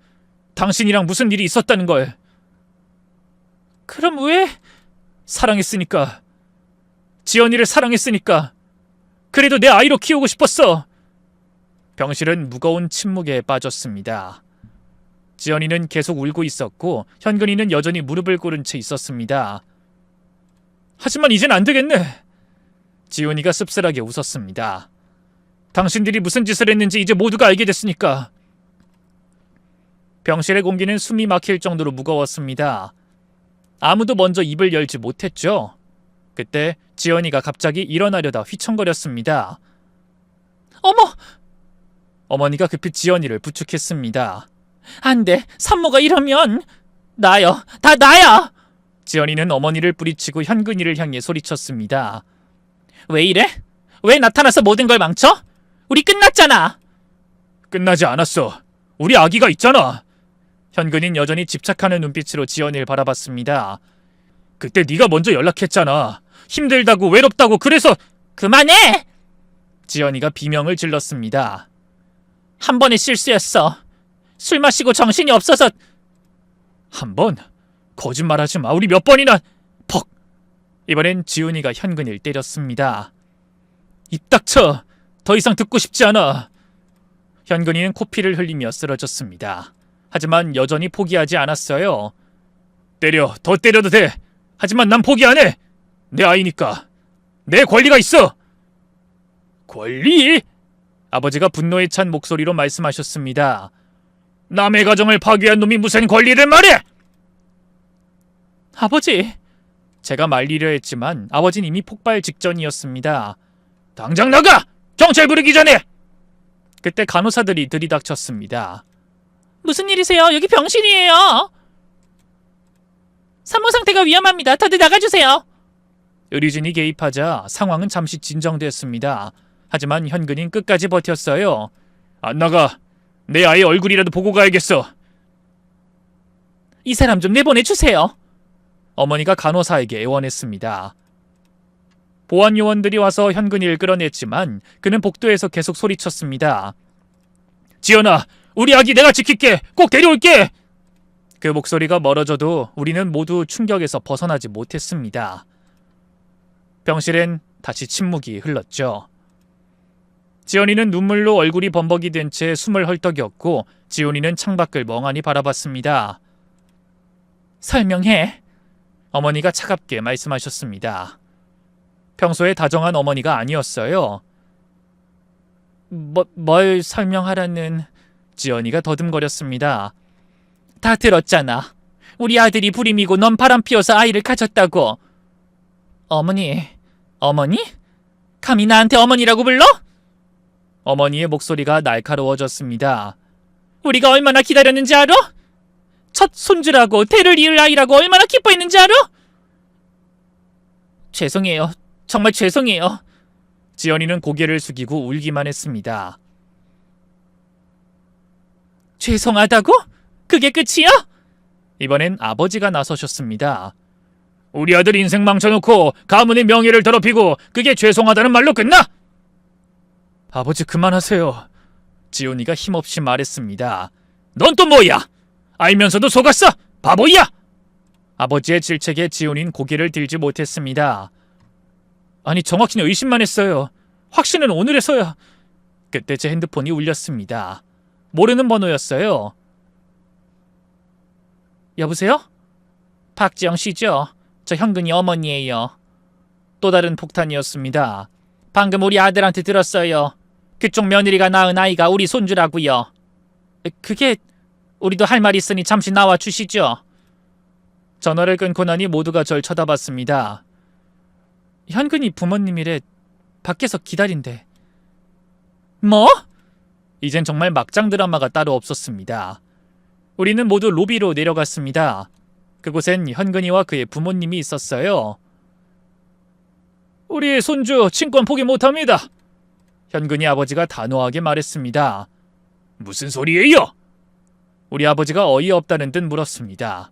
당신이랑 무슨 일이 있었다는 걸. 그럼 왜? 사랑했으니까. 지연이를 사랑했으니까. 그래도 내 아이로 키우고 싶었어. 병실은 무거운 침묵에 빠졌습니다. 지연이는 계속 울고 있었고 현근이는 여전히 무릎을 꿇은 채 있었습니다. 하지만 이젠 안 되겠네. 지훈이가 씁쓸하게 웃었습니다. 당신들이 무슨 짓을 했는지 이제 모두가 알게 됐으니까. 병실의 공기는 숨이 막힐 정도로 무거웠습니다. 아무도 먼저 입을 열지 못했죠. 그때 지연이가 갑자기 일어나려다 휘청거렸습니다. 어머! 어머니가 급히 지연이를 부축했습니다. 안 돼. 산모가 이러면. 나요. 다 나야. 지연이는 어머니를 뿌리치고 현근이를 향해 소리쳤습니다. 왜 이래? 왜 나타나서 모든 걸 망쳐? 우리 끝났잖아. 끝나지 않았어. 우리 아기가 있잖아. 현근이는 여전히 집착하는 눈빛으로 지연이를 바라봤습니다. 그때 네가 먼저 연락했잖아. 힘들다고 외롭다고 그래서. 그만해! 지연이가 비명을 질렀습니다. 한 번의 실수였어. 술 마시고 정신이 없어서. 한 번? 거짓말하지 마. 우리 몇 번이나. 퍽! 이번엔 지훈이가 현근이를 때렸습니다. 입 닥쳐. 더 이상 듣고 싶지 않아. 현근이는 코피를 흘리며 쓰러졌습니다. 하지만 여전히 포기하지 않았어요. 때려. 더 때려도 돼. 하지만 난 포기 안 해. 내 아이니까. 내 권리가 있어. 권리? 아버지가 분노에 찬 목소리로 말씀하셨습니다. 남의 가정을 파괴한 놈이 무슨 권리를 말해! 아버지! 제가 말리려 했지만 아버지는 이미 폭발 직전이었습니다. 당장 나가! 경찰 부르기 전에! 그때 간호사들이 들이닥쳤습니다. 무슨 일이세요? 여기 병실이에요. 산모 상태가 위험합니다. 다들 나가주세요. 의료진이 개입하자 상황은 잠시 진정되었습니다. 하지만 현근이는 끝까지 버텼어요. 안 나가. 내 아이 얼굴이라도 보고 가야겠어. 이 사람 좀 내보내주세요. 어머니가 간호사에게 애원했습니다. 보안 요원들이 와서 현근이를 끌어냈지만 그는 복도에서 계속 소리쳤습니다. 지연아, 우리 아기 내가 지킬게. 꼭 데려올게. 그 목소리가 멀어져도 우리는 모두 충격에서 벗어나지 못했습니다. 병실엔 다시 침묵이 흘렀죠. 지연이는 눈물로 얼굴이 범벅이 된 채 숨을 헐떡였고 지훈이는 창밖을 멍하니 바라봤습니다. 설명해. 어머니가 차갑게 말씀하셨습니다. 평소에 다정한 어머니가 아니었어요. 뭘 설명하라는... 지연이가 더듬거렸습니다. 다 들었잖아. 우리 아들이 불임이고 넌 바람 피워서 아이를 가졌다고. 어머니? 감히 나한테 어머니라고 불러? 어머니의 목소리가 날카로워졌습니다. 우리가 얼마나 기다렸는지 알아? 첫 손주라고, 대를 이을 아이라고 얼마나 기뻐했는지 알아? 죄송해요. 정말 죄송해요. 지연이는 고개를 숙이고 울기만 했습니다. 죄송하다고? 그게 끝이야? 이번엔 아버지가 나서셨습니다. 우리 아들 인생 망쳐놓고 가문의 명예를 더럽히고 그게 죄송하다는 말로 끝나? 아버지 그만하세요. 지훈이가 힘없이 말했습니다. 넌 또 뭐야? 알면서도 속았어? 바보야! 아버지의 질책에 지훈이는 고개를 들지 못했습니다. 아니 정확히는 의심만 했어요. 확신은 오늘에서야. 그때 제 핸드폰이 울렸습니다. 모르는 번호였어요. 여보세요? 박지영 씨죠? 저 현근이 어머니예요. 또 다른 폭탄이었습니다. 방금 우리 아들한테 들었어요. 그쪽 며느리가 낳은 아이가 우리 손주라고요. 그게... 우리도 할 말 있으니 잠시 나와 주시죠. 전화를 끊고 나니 모두가 절 쳐다봤습니다. 현근이 부모님이래. 밖에서 기다린대. 뭐? 이젠 정말 막장 드라마가 따로 없었습니다. 우리는 모두 로비로 내려갔습니다. 그곳엔 현근이와 그의 부모님이 있었어요. 우리의 손주 친권 포기 못합니다. 현근이 아버지가 단호하게 말했습니다. 무슨 소리예요? 우리 아버지가 어이없다는 듯 물었습니다.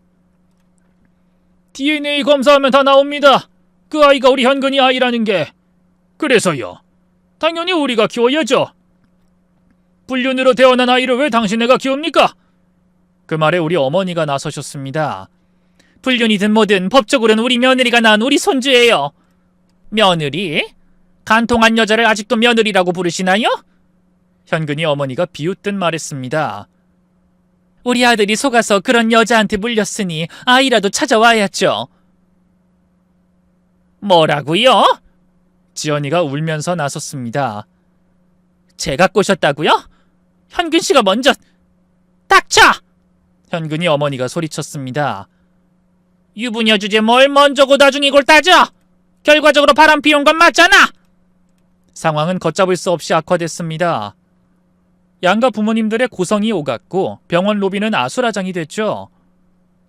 DNA 검사하면 다 나옵니다. 그 아이가 우리 현근이 아이라는 게. 그래서요. 당연히 우리가 키워야죠. 불륜으로 태어난 아이를 왜 당신네가 키웁니까? 그 말에 우리 어머니가 나서셨습니다. 불륜이든 뭐든 법적으로는 우리 며느리가 낳은 우리 손주예요. 며느리? 간통한 여자를 아직도 며느리라고 부르시나요? 현근이 어머니가 비웃듯 말했습니다. 우리 아들이 속아서 그런 여자한테 물렸으니 아이라도 찾아와야죠. 뭐라고요? 지연이가 울면서 나섰습니다. 제가 꼬셨다고요? 현근 씨가 먼저... 닥쳐! 현근이 어머니가 소리쳤습니다. 유부녀 주제 뭘 먼저고 나중이골 따져! 결과적으로 바람 피운 건 맞잖아! 상황은 걷잡을 수 없이 악화됐습니다. 양가 부모님들의 고성이 오갔고 병원 로비는 아수라장이 됐죠.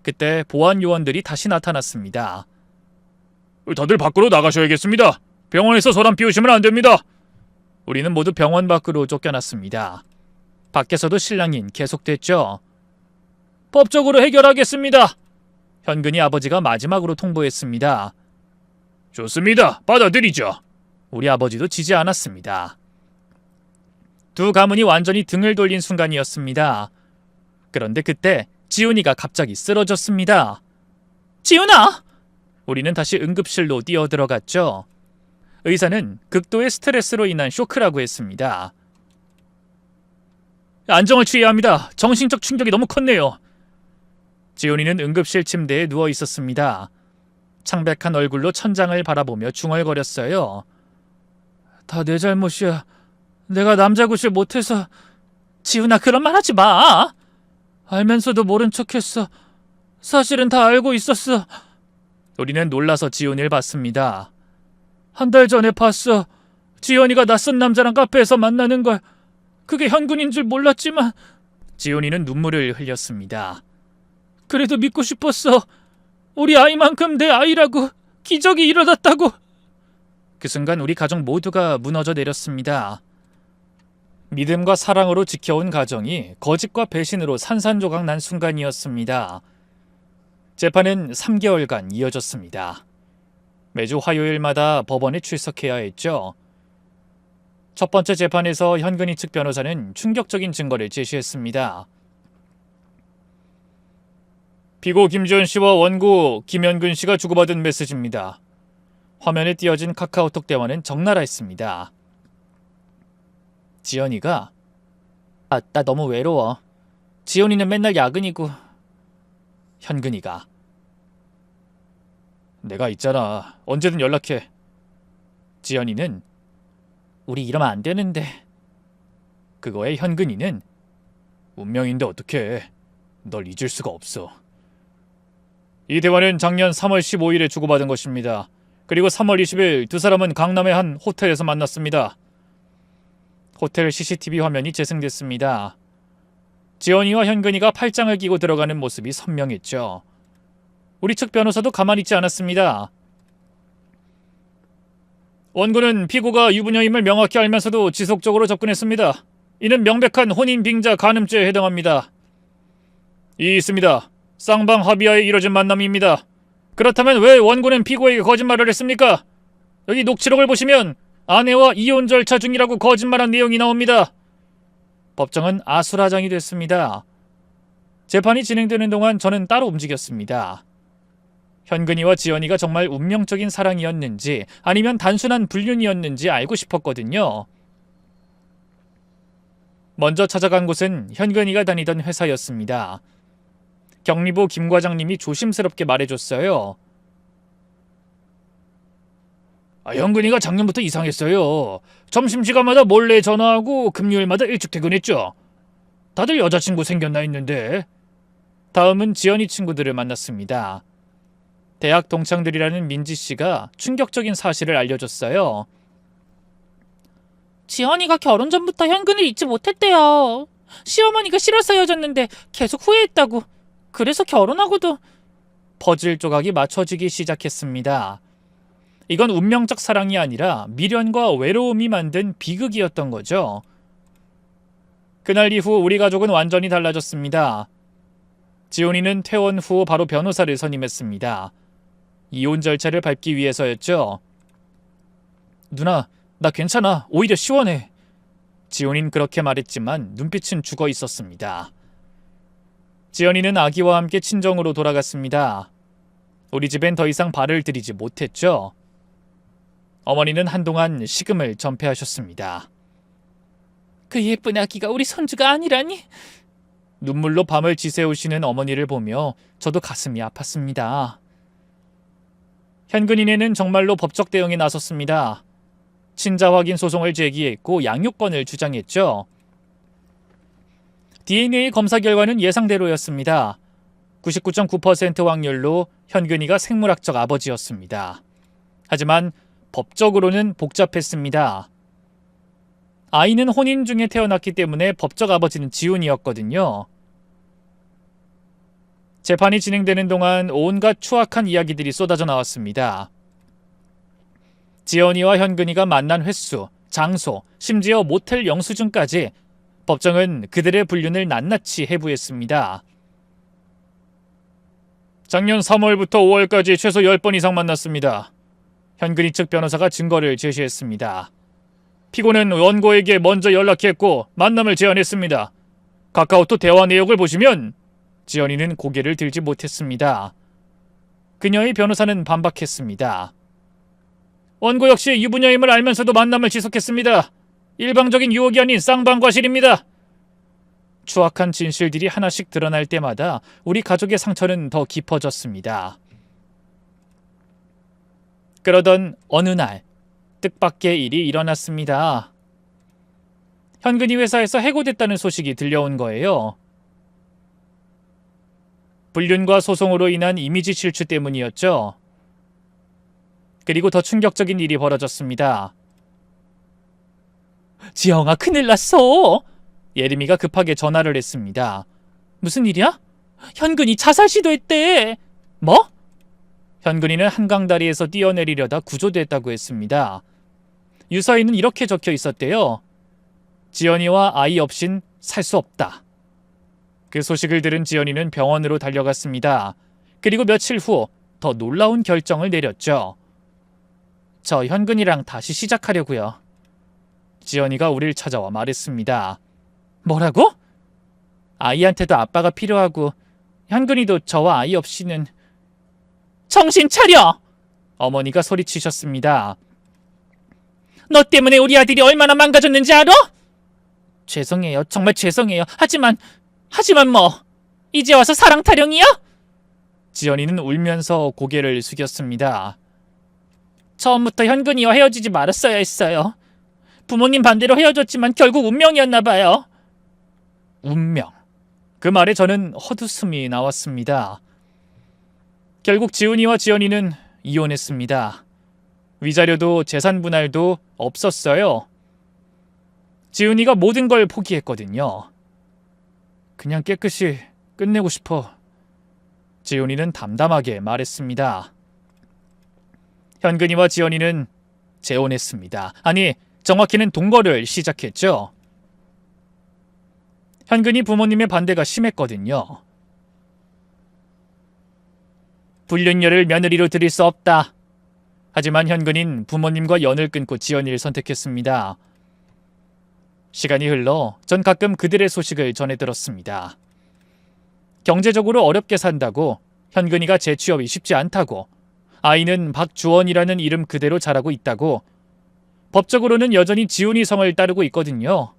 그때 보안 요원들이 다시 나타났습니다. 다들 밖으로 나가셔야겠습니다. 병원에서 소란 피우시면 안 됩니다. 우리는 모두 병원 밖으로 쫓겨났습니다. 밖에서도 실랑이는 계속됐죠. 법적으로 해결하겠습니다. 현근이 아버지가 마지막으로 통보했습니다. 좋습니다. 받아들이죠. 우리 아버지도 지지 않았습니다. 두 가문이 완전히 등을 돌린 순간이었습니다. 그런데 그때 지훈이가 갑자기 쓰러졌습니다. 지훈아! 우리는 다시 응급실로 뛰어들어갔죠. 의사는 극도의 스트레스로 인한 쇼크라고 했습니다. 안정을 취해야 합니다. 정신적 충격이 너무 컸네요. 지훈이는 응급실 침대에 누워 있었습니다. 창백한 얼굴로 천장을 바라보며 중얼거렸어요. 다 내 잘못이야. 내가 남자굿을 못해서. 지훈아 그런 말 하지 마. 알면서도 모른 척했어. 사실은 다 알고 있었어. 우리는 놀라서 지훈이를 봤습니다. 한 달 전에 봤어. 지연이가 낯선 남자랑 카페에서 만나는 걸. 그게 현근인 줄 몰랐지만. 지훈이는 눈물을 흘렸습니다. 그래도 믿고 싶었어. 우리 아이만큼 내 아이라고. 기적이 일어났다고. 그 순간 우리 가족 모두가 무너져 내렸습니다. 믿음과 사랑으로 지켜온 가정이 거짓과 배신으로 산산조각 난 순간이었습니다. 재판은 3개월간 이어졌습니다. 매주 화요일마다 법원에 출석해야 했죠. 첫 번째 재판에서 현근희 측 변호사는 충격적인 증거를 제시했습니다. 피고 김지원 씨와 원고 김현근 씨가 주고받은 메시지입니다. 화면에 띄어진 카카오톡 대화는 적나라했습니다. 지연이가 나 너무 외로워. 지연이는 맨날 야근이고. 현근이가 내가 있잖아. 언제든 연락해. 지연이는 우리 이러면 안 되는데. 그거에 현근이는 운명인데 어떡해. 널 잊을 수가 없어. 이 대화는 작년 3월 15일에 주고받은 것입니다. 그리고 3월 20일 두 사람은 강남의 한 호텔에서 만났습니다. 호텔 CCTV 화면이 재생됐습니다. 지연이와 현근이가 팔짱을 끼고 들어가는 모습이 선명했죠. 우리 측 변호사도 가만히 있지 않았습니다. 원고는 피고가 유부녀임을 명확히 알면서도 지속적으로 접근했습니다. 이는 명백한 혼인 빙자 간음죄에 해당합니다. 이 있습니다. 쌍방 합의하에 이뤄진 만남입니다. 그렇다면 왜 원고는 피고에게 거짓말을 했습니까? 여기 녹취록을 보시면 아내와 이혼 절차 중이라고 거짓말한 내용이 나옵니다. 법정은 아수라장이 됐습니다. 재판이 진행되는 동안 저는 따로 움직였습니다. 현근이와 지연이가 정말 운명적인 사랑이었는지 아니면 단순한 불륜이었는지 알고 싶었거든요. 먼저 찾아간 곳은 현근이가 다니던 회사였습니다. 경리부 김 과장님이 조심스럽게 말해줬어요. 현근이가 작년부터 이상했어요. 점심시간마다 몰래 전화하고 금요일마다 일찍 퇴근했죠. 다들 여자친구 생겼나 했는데. 다음은 지연이 친구들을 만났습니다. 대학 동창들이라는 민지씨가 충격적인 사실을 알려줬어요. 지연이가 결혼 전부터 현근을 잊지 못했대요. 시어머니가 싫어서 헤어졌는데 계속 후회했다고. 그래서 결혼하고도. 퍼즐 조각이 맞춰지기 시작했습니다. 이건 운명적 사랑이 아니라 미련과 외로움이 만든 비극이었던 거죠. 그날 이후 우리 가족은 완전히 달라졌습니다. 지온이는 퇴원 후 바로 변호사를 선임했습니다. 이혼 절차를 밟기 위해서였죠. 누나, 나 괜찮아. 오히려 시원해. 지온이는 그렇게 말했지만 눈빛은 죽어 있었습니다. 지연이는 아기와 함께 친정으로 돌아갔습니다. 우리 집엔 더 이상 발을 들이지 못했죠. 어머니는 한동안 식음을 전폐하셨습니다. 그 예쁜 아기가 우리 손주가 아니라니? 눈물로 밤을 지새우시는 어머니를 보며 저도 가슴이 아팠습니다. 현근이네는 정말로 법적 대응에 나섰습니다. 친자 확인 소송을 제기했고 양육권을 주장했죠. DNA 검사 결과는 예상대로였습니다. 99.9% 확률로 현근이가 생물학적 아버지였습니다. 하지만 법적으로는 복잡했습니다. 아이는 혼인 중에 태어났기 때문에 법적 아버지는 지훈이었거든요. 재판이 진행되는 동안 온갖 추악한 이야기들이 쏟아져 나왔습니다. 지연이와 현근이가 만난 횟수, 장소, 심지어 모텔 영수증까지 법정은 그들의 불륜을 낱낱이 해부했습니다. 작년 3월부터 5월까지 최소 10번 이상 만났습니다. 현근이 측 변호사가 증거를 제시했습니다. 피고는 원고에게 먼저 연락했고 만남을 제안했습니다. 카카오톡 대화 내역을 보시면 지연이는 고개를 들지 못했습니다. 그녀의 변호사는 반박했습니다. 원고 역시 유부녀임을 알면서도 만남을 지속했습니다. 일방적인 유혹이 아닌 쌍방과실입니다. 추악한 진실들이 하나씩 드러날 때마다 우리 가족의 상처는 더 깊어졌습니다. 그러던 어느 날 뜻밖의 일이 일어났습니다. 현근이 회사에서 해고됐다는 소식이 들려온 거예요. 불륜과 소송으로 인한 이미지 실추 때문이었죠. 그리고 더 충격적인 일이 벌어졌습니다. 지영아, 큰일 났어. 예림이가 급하게 전화를 했습니다. 무슨 일이야? 현근이 자살 시도했대. 뭐? 현근이는 한강다리에서 뛰어내리려다 구조됐다고 했습니다. 유서에는 이렇게 적혀 있었대요. 지연이와 아이 없인 살 수 없다. 그 소식을 들은 지연이는 병원으로 달려갔습니다. 그리고 며칠 후 더 놀라운 결정을 내렸죠. 저 현근이랑 다시 시작하려고요. 지연이가 우릴 찾아와 말했습니다. 뭐라고? 아이한테도 아빠가 필요하고 현근이도 저와 아이 없이는. 정신 차려! 어머니가 소리치셨습니다. 너 때문에 우리 아들이 얼마나 망가졌는지 알아? 죄송해요. 정말 죄송해요. 하지만 뭐 이제 와서 사랑 타령이야? 지연이는 울면서 고개를 숙였습니다. 처음부터 현근이와 헤어지지 말았어야 했어요. 부모님 반대로 헤어졌지만 결국 운명이었나 봐요. 운명. 그 말에 저는 헛웃음이 나왔습니다. 결국 지훈이와 지연이는 이혼했습니다. 위자료도 재산 분할도 없었어요. 지훈이가 모든 걸 포기했거든요. 그냥 깨끗이 끝내고 싶어. 지훈이는 담담하게 말했습니다. 현근이와 지연이는 재혼했습니다. 아니, 정확히는 동거를 시작했죠. 현근이 부모님의 반대가 심했거든요. 불륜녀를 며느리로 들일 수 없다. 하지만 현근인 부모님과 연을 끊고 지연이를 선택했습니다. 시간이 흘러 전 가끔 그들의 소식을 전해 들었습니다. 경제적으로 어렵게 산다고, 현근이가 재취업이 쉽지 않다고, 아이는 박주원이라는 이름 그대로 자라고 있다고, 법적으로는 여전히 지훈이 성을 따르고 있거든요.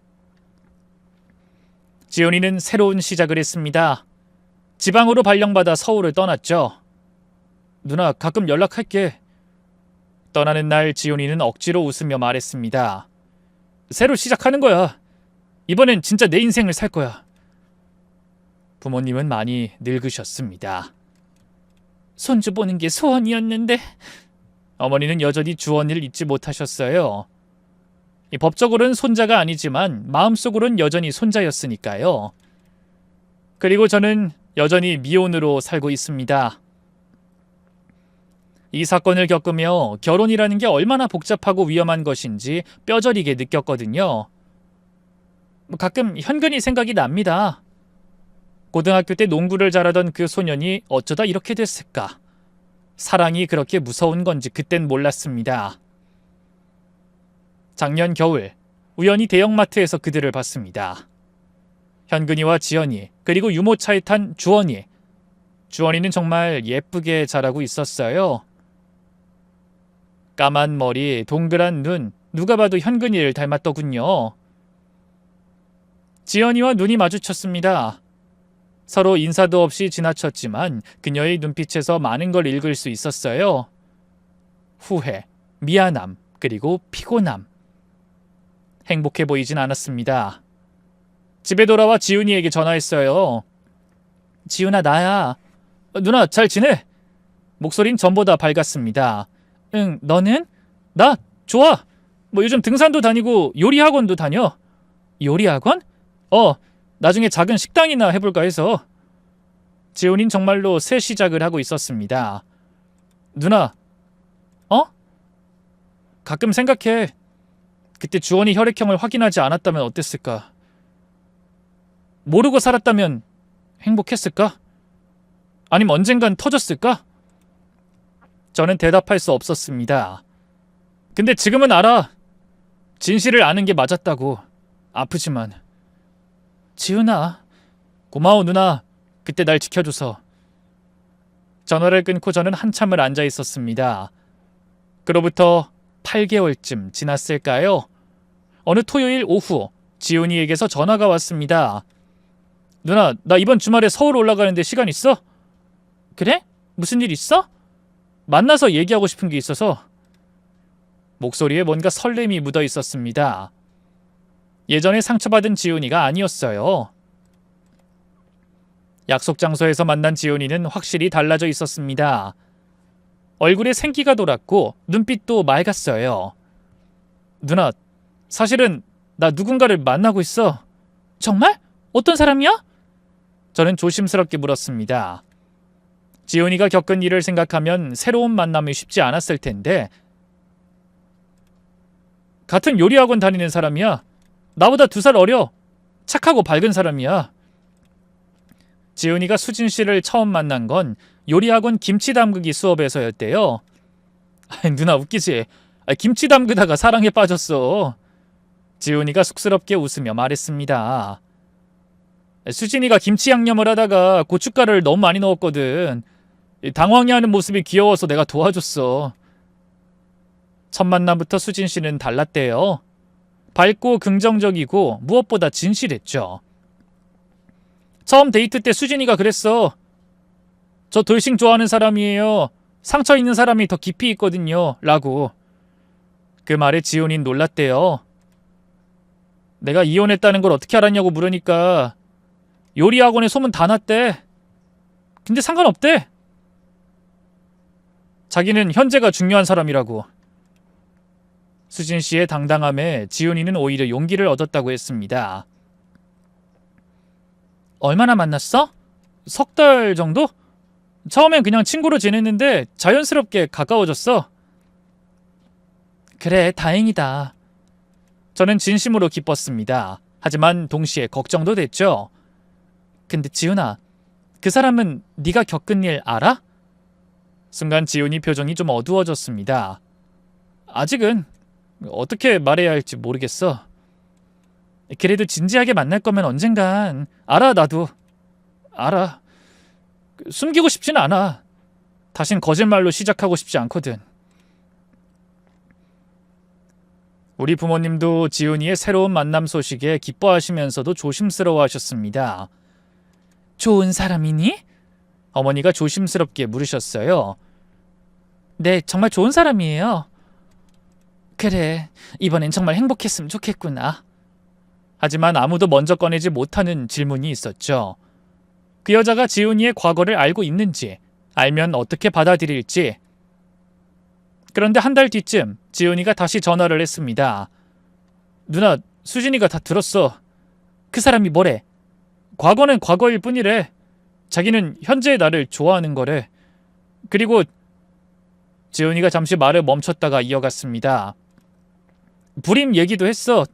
지훈이는 새로운 시작을 했습니다. 지방으로 발령받아 서울을 떠났죠. 누나, 가끔 연락할게. 떠나는 날 지훈이는 억지로 웃으며 말했습니다. 새로 시작하는 거야. 이번엔 진짜 내 인생을 살 거야. 부모님은 많이 늙으셨습니다. 손주 보는 게 소원이었는데. 어머니는 여전히 주원이를 잊지 못하셨어요. 법적으로는 손자가 아니지만 마음속으로는 여전히 손자였으니까요. 그리고 저는 여전히 미혼으로 살고 있습니다. 이 사건을 겪으며 결혼이라는 게 얼마나 복잡하고 위험한 것인지 뼈저리게 느꼈거든요. 가끔 현근이 생각이 납니다. 고등학교 때 농구를 잘하던 그 소년이 어쩌다 이렇게 됐을까? 사랑이 그렇게 무서운 건지 그땐 몰랐습니다. 작년 겨울 우연히 대형마트에서 그들을 봤습니다. 현근이와 지연이, 그리고 유모차에 탄 주원이. 주원이는 정말 예쁘게 자라고 있었어요. 까만 머리, 동그란 눈, 누가 봐도 현근이를 닮았더군요. 지연이와 눈이 마주쳤습니다. 서로 인사도 없이 지나쳤지만 그녀의 눈빛에서 많은 걸 읽을 수 있었어요. 후회, 미안함, 그리고 피곤함. 행복해 보이진 않았습니다. 집에 돌아와 지훈이에게 전화했어요. 지훈아, 나야. 누나, 잘 지내? 목소린 전보다 밝았습니다. 응, 너는? 나? 좋아. 요즘 등산도 다니고 요리학원도 다녀. 요리학원? 나중에 작은 식당이나 해볼까 해서. 지훈이는 정말로 새 시작을 하고 있었습니다. 누나, 가끔 생각해. 그때 주원이 혈액형을 확인하지 않았다면 어땠을까? 모르고 살았다면 행복했을까? 아니면 언젠간 터졌을까? 저는 대답할 수 없었습니다. 근데 지금은 알아. 진실을 아는 게 맞았다고. 아프지만. 지훈아, 고마워 누나. 그때 날 지켜줘서. 전화를 끊고 저는 한참을 앉아 있었습니다. 그로부터 8개월쯤 지났을까요? 어느 토요일 오후 지훈이에게서 전화가 왔습니다. 누나, 나 이번 주말에 서울 올라가는데 시간 있어? 그래? 무슨 일 있어? 만나서 얘기하고 싶은 게 있어서. 목소리에 뭔가 설렘이 묻어 있었습니다. 예전에 상처받은 지훈이가 아니었어요. 약속 장소에서 만난 지훈이는 확실히 달라져 있었습니다. 얼굴에 생기가 돌았고 눈빛도 맑았어요. 누나, 사실은 나 누군가를 만나고 있어. 정말? 어떤 사람이야? 저는 조심스럽게 물었습니다. 지훈이가 겪은 일을 생각하면 새로운 만남이 쉽지 않았을 텐데. 같은 요리학원 다니는 사람이야. 나보다 2살 어려. 착하고 밝은 사람이야. 지훈이가 수진 씨를 처음 만난 건 요리학원 김치 담그기 수업에서였대요. 누나 웃기지? 김치 담그다가 사랑에 빠졌어. 지훈이가 쑥스럽게 웃으며 말했습니다. 수진이가 김치 양념을 하다가 고춧가루를 너무 많이 넣었거든. 당황해하는 모습이 귀여워서 내가 도와줬어. 첫 만남부터 수진 씨는 달랐대요. 밝고 긍정적이고 무엇보다 진실했죠. 처음 데이트 때 수진이가 그랬어. 저 돌싱 좋아하는 사람이에요. 상처 있는 사람이 더 깊이 있거든요. 라고. 그 말에 지훈이는 놀랐대요. 내가 이혼했다는 걸 어떻게 알았냐고 물으니까 요리학원에 소문 다 났대. 근데 상관없대. 자기는 현재가 중요한 사람이라고. 수진 씨의 당당함에 지훈이는 오히려 용기를 얻었다고 했습니다. 얼마나 만났어? 석 달 정도? 처음엔 그냥 친구로 지냈는데 자연스럽게 가까워졌어. 그래, 다행이다. 저는 진심으로 기뻤습니다. 하지만 동시에 걱정도 됐죠. 근데 지훈아, 그 사람은 네가 겪은 일 알아? 순간 지훈이 표정이 좀 어두워졌습니다. 아직은 어떻게 말해야 할지 모르겠어. 그래도 진지하게 만날 거면 언젠간. 알아, 나도. 알아. 숨기고 싶진 않아. 다신 거짓말로 시작하고 싶지 않거든. 우리 부모님도 지훈이의 새로운 만남 소식에 기뻐하시면서도 조심스러워하셨습니다. 좋은 사람이니? 어머니가 조심스럽게 물으셨어요. 네, 정말 좋은 사람이에요. 그래, 이번엔 정말 행복했으면 좋겠구나. 하지만 아무도 먼저 꺼내지 못하는 질문이 있었죠. 그 여자가 지훈이의 과거를 알고 있는지, 알면 어떻게 받아들일지. 그런데 한 달 뒤쯤 지훈이가 다시 전화를 했습니다. 누나, 수진이가 다 들었어. 그 사람이 뭐래? 과거는 과거일 뿐이래. 자기는 현재의 나를 좋아하는 거래. 그리고 지훈이가 잠시 말을 멈췄다가 이어갔습니다. 불임 얘기도 했어.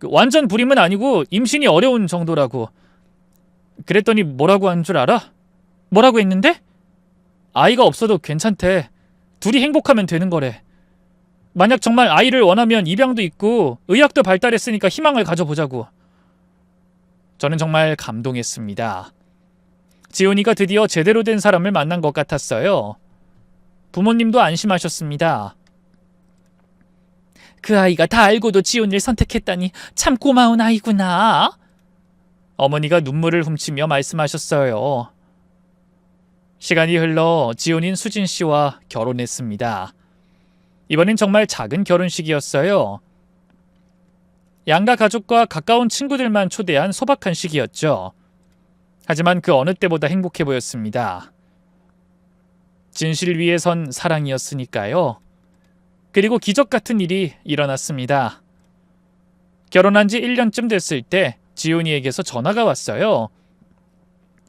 완전 불임은 아니고 임신이 어려운 정도라고. 그랬더니 뭐라고 한 줄 알아? 뭐라고 했는데? 아이가 없어도 괜찮대. 둘이 행복하면 되는 거래. 만약 정말 아이를 원하면 입양도 있고 의학도 발달했으니까 희망을 가져보자고. 저는 정말 감동했습니다. 지훈이가 드디어 제대로 된 사람을 만난 것 같았어요. 부모님도 안심하셨습니다. 그 아이가 다 알고도 지훈이를 선택했다니 참 고마운 아이구나. 어머니가 눈물을 훔치며 말씀하셨어요. 시간이 흘러 지훈인 수진 씨와 결혼했습니다. 이번엔 정말 작은 결혼식이었어요. 양가 가족과 가까운 친구들만 초대한 소박한 식이었죠. 하지만 그 어느 때보다 행복해 보였습니다. 진실 위에 선 사랑이었으니까요. 그리고 기적 같은 일이 일어났습니다. 결혼한 지 1년쯤 됐을 때 지훈이에게서 전화가 왔어요.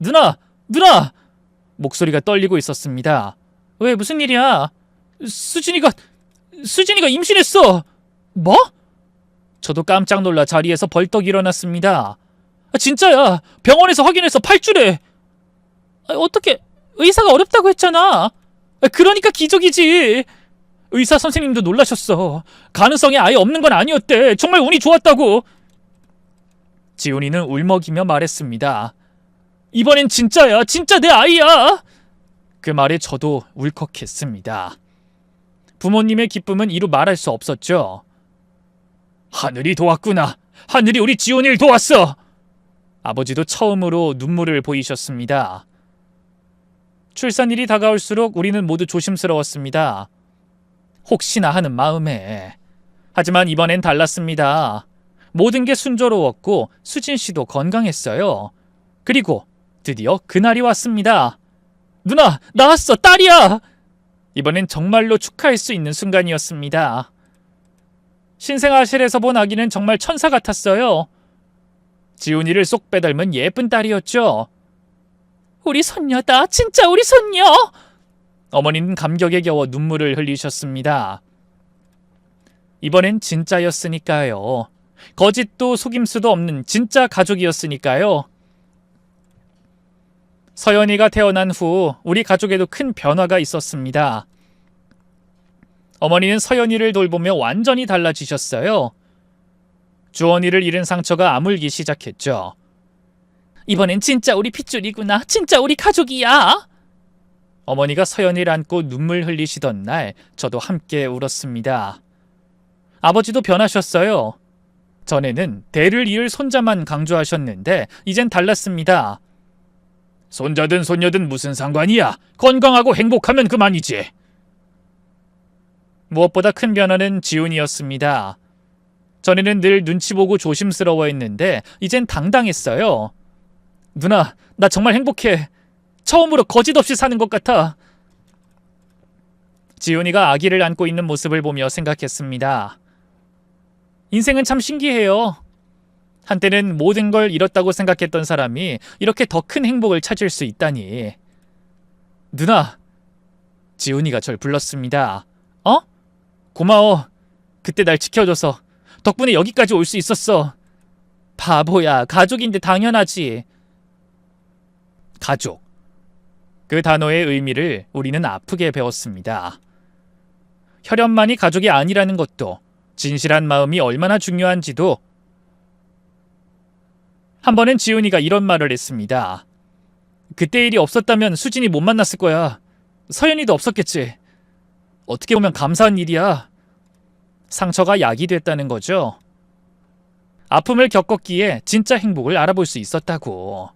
누나! 누나! 목소리가 떨리고 있었습니다. 왜, 무슨 일이야? 수진이가 임신했어! 뭐? 저도 깜짝 놀라 자리에서 벌떡 일어났습니다. 진짜야! 병원에서 확인해서 8주래! 어떻게, 의사가 어렵다고 했잖아! 그러니까 기적이지! 의사 선생님도 놀라셨어. 가능성이 아예 없는 건 아니었대. 정말 운이 좋았다고. 지훈이는 울먹이며 말했습니다. 이번엔 진짜야. 진짜 내 아이야. 그 말에 저도 울컥했습니다. 부모님의 기쁨은 이루 말할 수 없었죠. 하늘이 도왔구나. 하늘이 우리 지훈이를 도왔어. 아버지도 처음으로 눈물을 보이셨습니다. 출산일이 다가올수록 우리는 모두 조심스러웠습니다. 혹시나 하는 마음에. 하지만 이번엔 달랐습니다. 모든 게 순조로웠고 수진 씨도 건강했어요. 그리고 드디어 그날이 왔습니다. 누나, 나왔어. 딸이야. 이번엔 정말로 축하할 수 있는 순간이었습니다. 신생아실에서 본 아기는 정말 천사 같았어요. 지훈이를 쏙 빼닮은 예쁜 딸이었죠. 우리 손녀다. 진짜 우리 손녀. 어머니는 감격에 겨워 눈물을 흘리셨습니다. 이번엔 진짜였으니까요. 거짓도 속임수도 없는 진짜 가족이었으니까요. 서연이가 태어난 후 우리 가족에도 큰 변화가 있었습니다. 어머니는 서연이를 돌보며 완전히 달라지셨어요. 주원이를 잃은 상처가 아물기 시작했죠. 이번엔 진짜 우리 핏줄이구나. 진짜 우리 가족이야. 어머니가 서연이를 안고 눈물 흘리시던 날 저도 함께 울었습니다. 아버지도 변하셨어요. 전에는 대를 이을 손자만 강조하셨는데 이젠 달랐습니다. 손자든 손녀든 무슨 상관이야. 건강하고 행복하면 그만이지. 무엇보다 큰 변화는 지훈이었습니다. 전에는 늘 눈치 보고 조심스러워했는데 이젠 당당했어요. 누나, 나 정말 행복해. 처음으로 거짓 없이 사는 것 같아. 지훈이가 아기를 안고 있는 모습을 보며 생각했습니다. 인생은 참 신기해요. 한때는 모든 걸 잃었다고 생각했던 사람이 이렇게 더 큰 행복을 찾을 수 있다니. 누나, 지훈이가 절 불렀습니다. 어? 고마워. 그때 날 지켜줘서. 덕분에 여기까지 올 수 있었어. 바보야. 가족인데 당연하지. 가족. 그 단어의 의미를 우리는 아프게 배웠습니다. 혈연만이 가족이 아니라는 것도, 진실한 마음이 얼마나 중요한지도. 한 번은 지훈이가 이런 말을 했습니다. 그때 일이 없었다면 수진이 못 만났을 거야. 서연이도 없었겠지. 어떻게 보면 감사한 일이야. 상처가 약이 됐다는 거죠. 아픔을 겪었기에 진짜 행복을 알아볼 수 있었다고.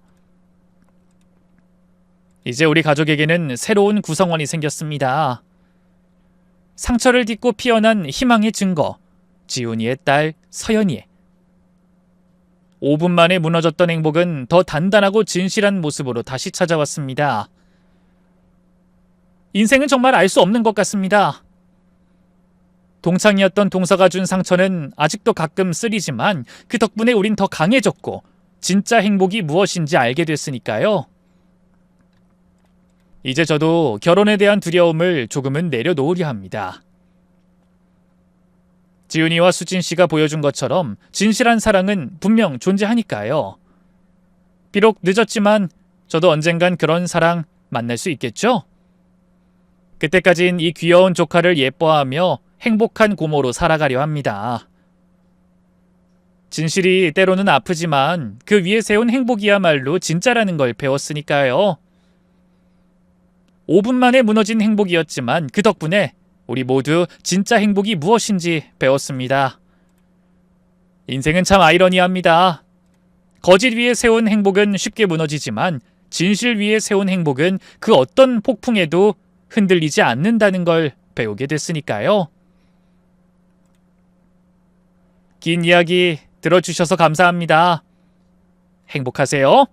이제 우리 가족에게는 새로운 구성원이 생겼습니다. 상처를 딛고 피어난 희망의 증거, 지훈이의 딸 서연이. 5분 만에 무너졌던 행복은 더 단단하고 진실한 모습으로 다시 찾아왔습니다. 인생은 정말 알 수 없는 것 같습니다. 동창이었던 동서가 준 상처는 아직도 가끔 쓰리지만 그 덕분에 우린 더 강해졌고 진짜 행복이 무엇인지 알게 됐으니까요. 이제 저도 결혼에 대한 두려움을 조금은 내려놓으려 합니다. 지훈이와 수진 씨가 보여준 것처럼 진실한 사랑은 분명 존재하니까요. 비록 늦었지만 저도 언젠간 그런 사랑 만날 수 있겠죠? 그때까진 이 귀여운 조카를 예뻐하며 행복한 고모로 살아가려 합니다. 진실이 때로는 아프지만 그 위에 세운 행복이야말로 진짜라는 걸 배웠으니까요. 5분 만에 무너진 행복이었지만 그 덕분에 우리 모두 진짜 행복이 무엇인지 배웠습니다. 인생은 참 아이러니합니다. 거짓 위에 세운 행복은 쉽게 무너지지만 진실 위에 세운 행복은 그 어떤 폭풍에도 흔들리지 않는다는 걸 배우게 됐으니까요. 긴 이야기 들어주셔서 감사합니다. 행복하세요.